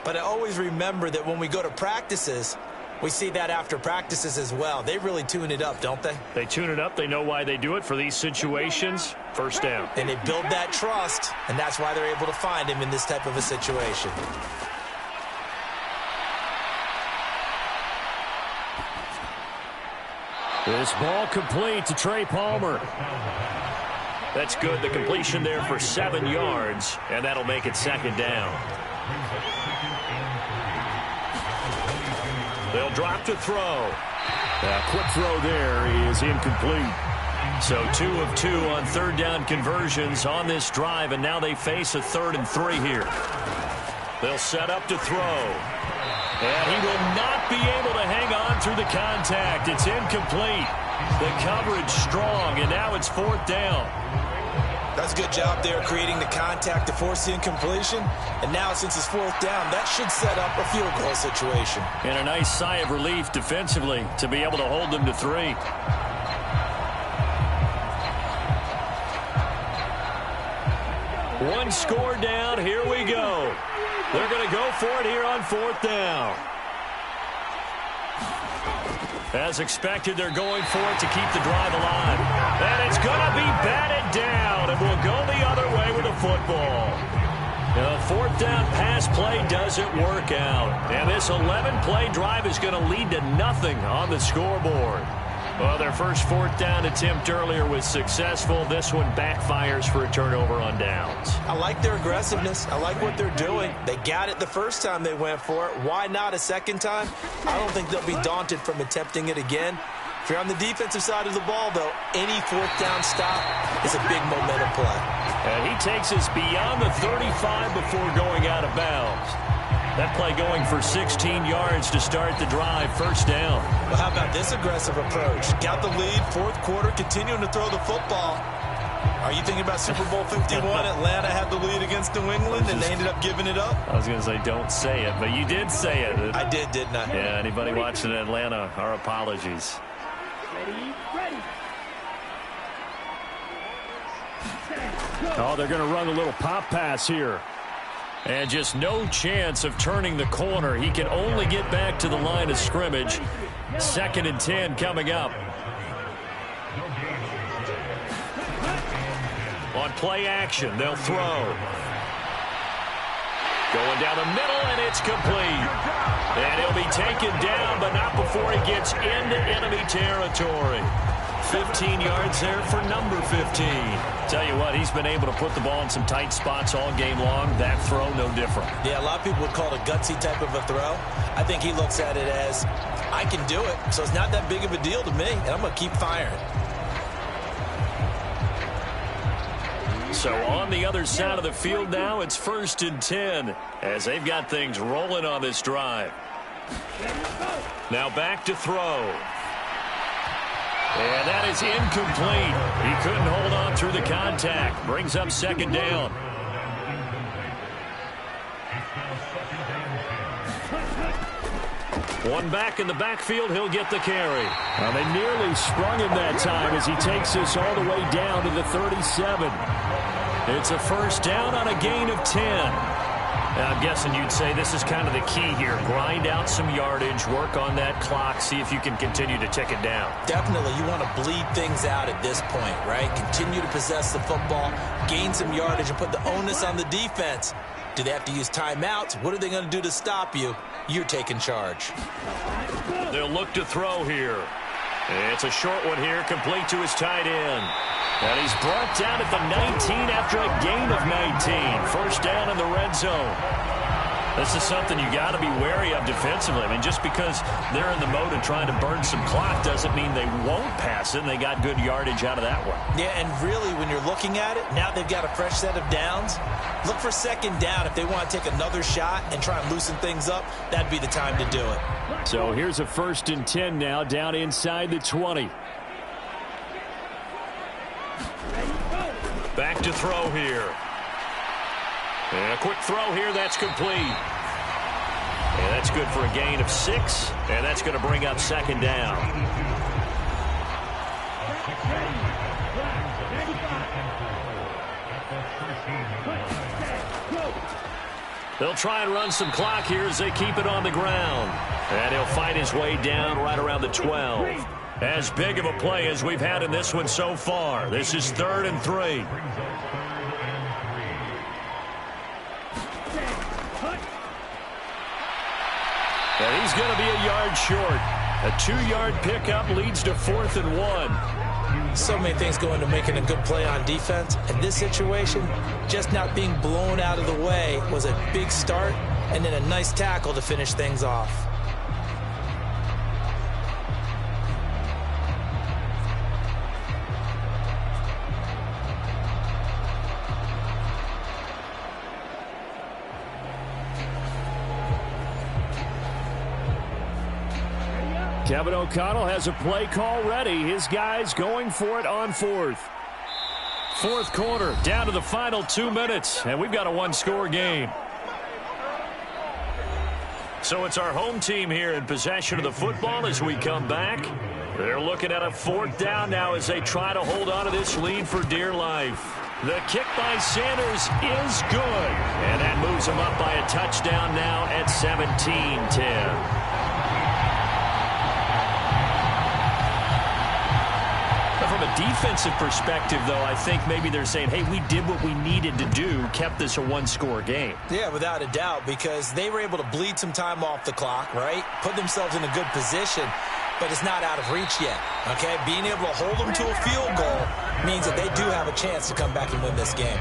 But I always remember that when we go to practices, we see that after practices as well. They really tune it up, don't they? They tune it up. They know why they do it for these situations. First down. And they build that trust, and that's why they're able to find him in this type of a situation. This ball complete to Trey Palmer. That's good. The completion there for 7 yards, and that'll make it 2nd down. They'll drop to throw. Quick throw there is incomplete. So 2 of 2 on 3rd down conversions on this drive, and now they face a 3rd and 3 here. They'll set up to throw. And he will not be able to hang on through the contact. It's incomplete. The coverage strong, and now it's 4th down. That's a good job there creating the contact to force the incompletion. And now since it's 4th down, that should set up a field goal situation. And a nice sigh of relief defensively to be able to hold them to 3. One score down. Here we go. They're going to go for it here on 4th down. As expected, they're going for it to keep the drive alive. And it's going to be batted down, and we'll go the other way with the football. The 4th down pass play doesn't work out. And this 11-play drive is going to lead to nothing on the scoreboard. Well, their first 4th down attempt earlier was successful. This one backfires for a turnover on downs. I like their aggressiveness. I like what they're doing. They got it the first time they went for it. Why not a second time? I don't think they'll be daunted from attempting it again. If you're on the defensive side of the ball, though, any 4th down stop is a big momentum play. And he takes us beyond the 35 before going out of bounds. That play going for 16 yards to start the drive. First down. Well, how about this aggressive approach? Got the lead, 4th quarter, continuing to throw the football. Are you thinking about Super Bowl 51? Atlanta had the lead against New England, and they ended up giving it up? I was going to say don't say it, but you did say it. I did, didn't I? Yeah, anybody watching Atlanta, our apologies. Ready. Oh, they're going to run a little pop pass here. And just no chance of turning the corner. He can only get back to the line of scrimmage. 2nd and 10 coming up. On play action, they'll throw. Going down the middle, and it's complete. And he'll be taken down, but not before he gets into enemy territory. 15 yards there for number 15. Tell you what, he's been able to put the ball in some tight spots all game long. That throw, no different. Yeah, a lot of people would call it a gutsy type of a throw. I think he looks at it as, I can do it, so it's not that big of a deal to me, and I'm going to keep firing. So on the other side of the field now, it's 1st and 10 as they've got things rolling on this drive. Now back to throw. And that is incomplete. He couldn't hold on through the contact. Brings up second down. One back in the backfield. He'll get the carry. Well, they nearly sprung him that time as he takes this all the way down to the 37. It's a first down on a gain of 10. I'm guessing you'd say this is kind of the key here. Grind out some yardage, work on that clock, see if you can continue to tick it down. Definitely, you want to bleed things out at this point, right? Continue to possess the football, gain some yardage, and put the onus on the defense. Do they have to use timeouts? What are they going to do to stop you? You're taking charge. They'll look to throw here. It's a short one here, complete to his tight end. And he's brought down at the 19 after a gain of 19. First down in the red zone. This is something you got to be wary of defensively. I mean, just because they're in the mode of trying to burn some clock doesn't mean they won't pass it, and they got good yardage out of that one. Yeah, and really, when you're looking at it, now they've got a fresh set of downs. Look for second down. If they want to take another shot and try and loosen things up, that'd be the time to do it. So here's a 1st and 10 now, down inside the 20. Back to throw here. And a quick throw here, that's complete. And that's good for a gain of 6, and that's going to bring up second down. They'll try and run some clock here as they keep it on the ground. And he'll fight his way down right around the 12. As big of a play as we've had in this one so far. This is 3rd and 3. And he's going to be a yard short. A 2-yard pickup leads to 4th and 1. So many things go into making a good play on defense. In this situation, just not being blown out of the way was a big start, and then a nice tackle to finish things off. Kevin O'Connell has a play call ready. His guys going for it on 4th. 4th quarter, down to the final 2 minutes, and we've got a 1-score game. So it's our home team here in possession of the football as we come back. They're looking at a 4th down now as they try to hold on to this lead for dear life. The kick by Sanders is good, and that moves them up by a touchdown now at 17-10. From a defensive perspective, though, I think maybe they're saying, hey, we did what we needed to do, kept this a 1-score game. Yeah, without a doubt, because they were able to bleed some time off the clock, right? Put themselves in a good position, but it's not out of reach yet, okay? Being able to hold them to a field goal means that they do have a chance to come back and win this game.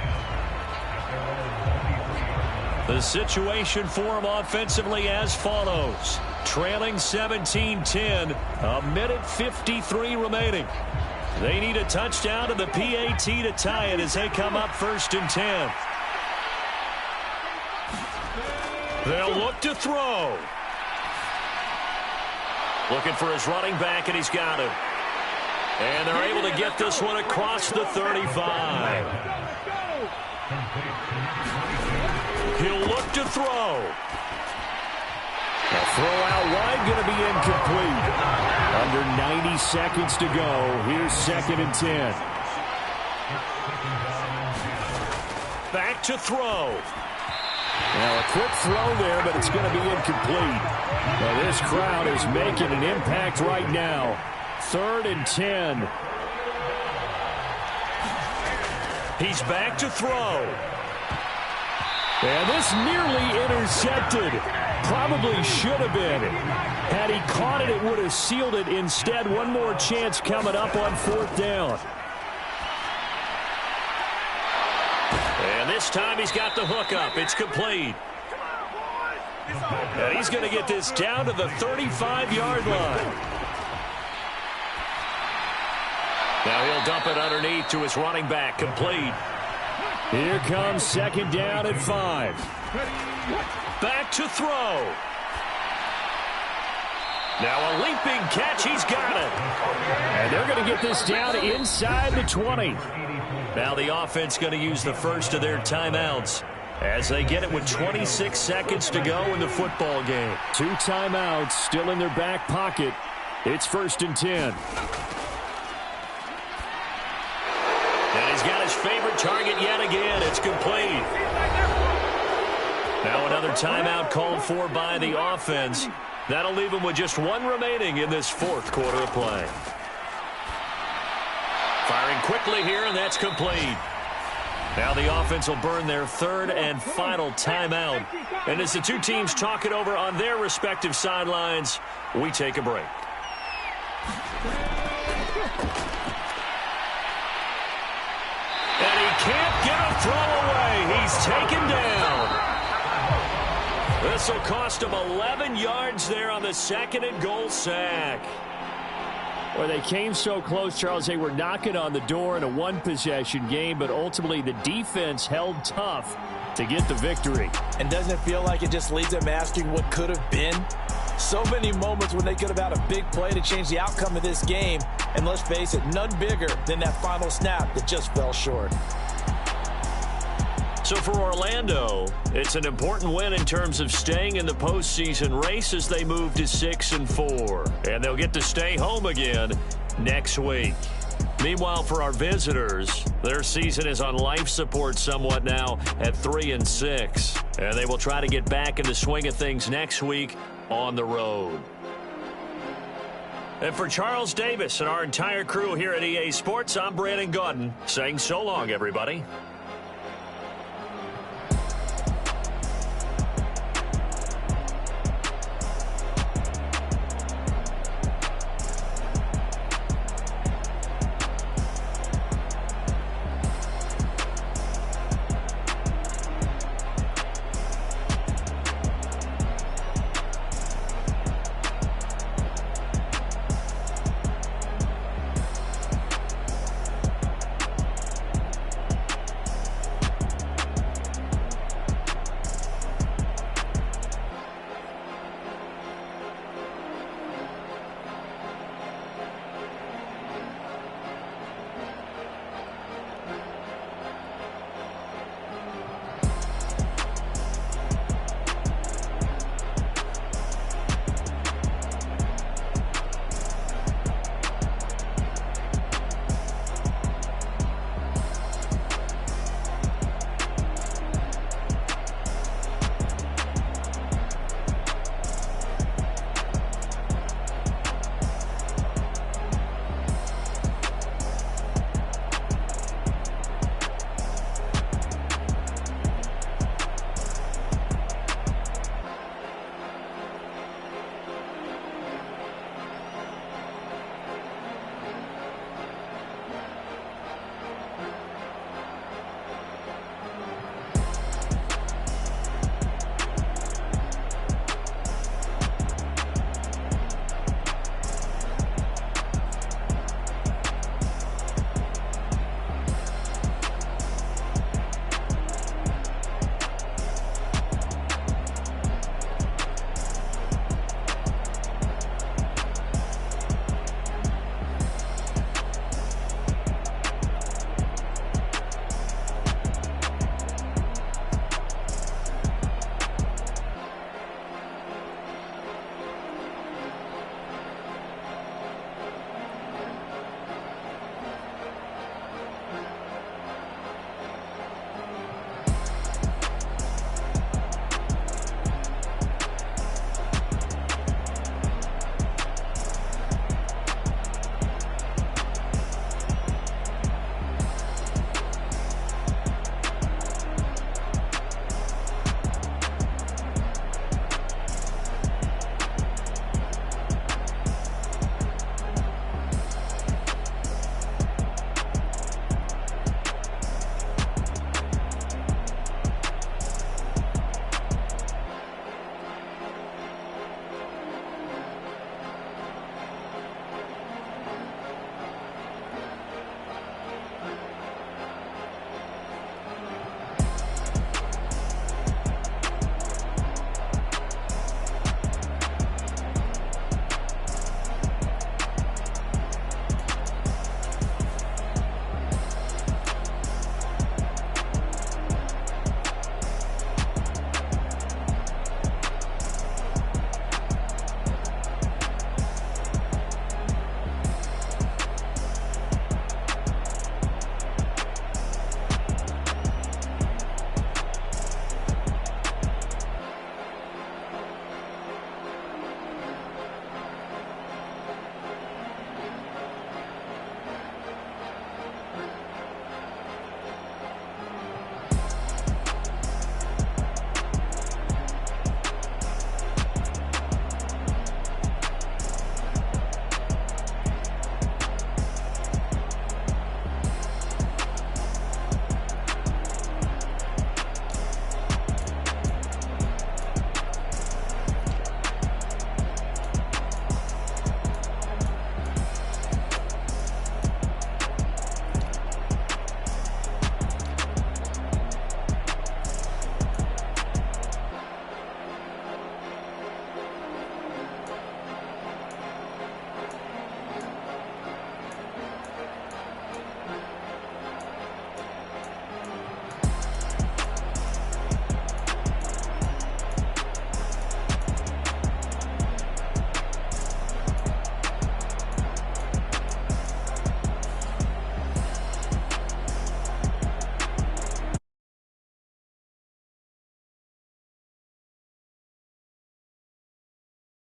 The situation for them offensively as follows. Trailing 17-10, a minute 53 remaining. They need a touchdown to the PAT to tie it as they come up 1st and 10. They'll look to throw. Looking for his running back, and he's got him. And they're able to get this one across the 35. He'll look to throw. A throw out wide, going to be incomplete. Under 90 seconds to go. Here's 2nd and 10. Back to throw. Now a quick throw there, but it's going to be incomplete. Well, this crowd is making an impact right now. 3rd and 10. He's back to throw. And this nearly intercepted. Probably should have been. Had he caught it, it would have sealed it. Instead, one more chance coming up on 4th down. And this time he's got the hook up. It's complete. And he's going to get this down to the 35-yard line. Now he'll dump it underneath to his running back. Complete. Here comes 2nd down at 5. Back to throw. Now a leaping catch. He's got it. And they're going to get this down inside the 20. Now the offense going to use the first of their timeouts as they get it with 26 seconds to go in the football game. 2 timeouts still in their back pocket. It's 1st and 10. And he's got his favorite target yet again. It's complete. Now another timeout called for by the offense. That'll leave him with just 1 remaining in this 4th quarter of play. Firing quickly here, and that's complete. Now the offense will burn their 3rd and final timeout. And as the two teams talk it over on their respective sidelines, we take a break. And he can't get a throw away. He's taken down. This will cost him 11 yards there on the 2nd and goal sack. Well, they came so close, Charles. They were knocking on the door in a 1-possession game, but ultimately the defense held tough to get the victory. And doesn't it feel like it just leaves them asking what could have been? So many moments when they could have had a big play to change the outcome of this game. And let's face it, none bigger than that final snap that just fell short. So for Orlando, it's an important win in terms of staying in the postseason race as they move to 6-4. And they'll get to stay home again next week. Meanwhile, for our visitors, their season is on life support somewhat now at 3-6. And they will try to get back in the swing of things next week on the road. And for Charles Davis and our entire crew here at EA Sports, I'm Brandon Gaudin saying so long, everybody.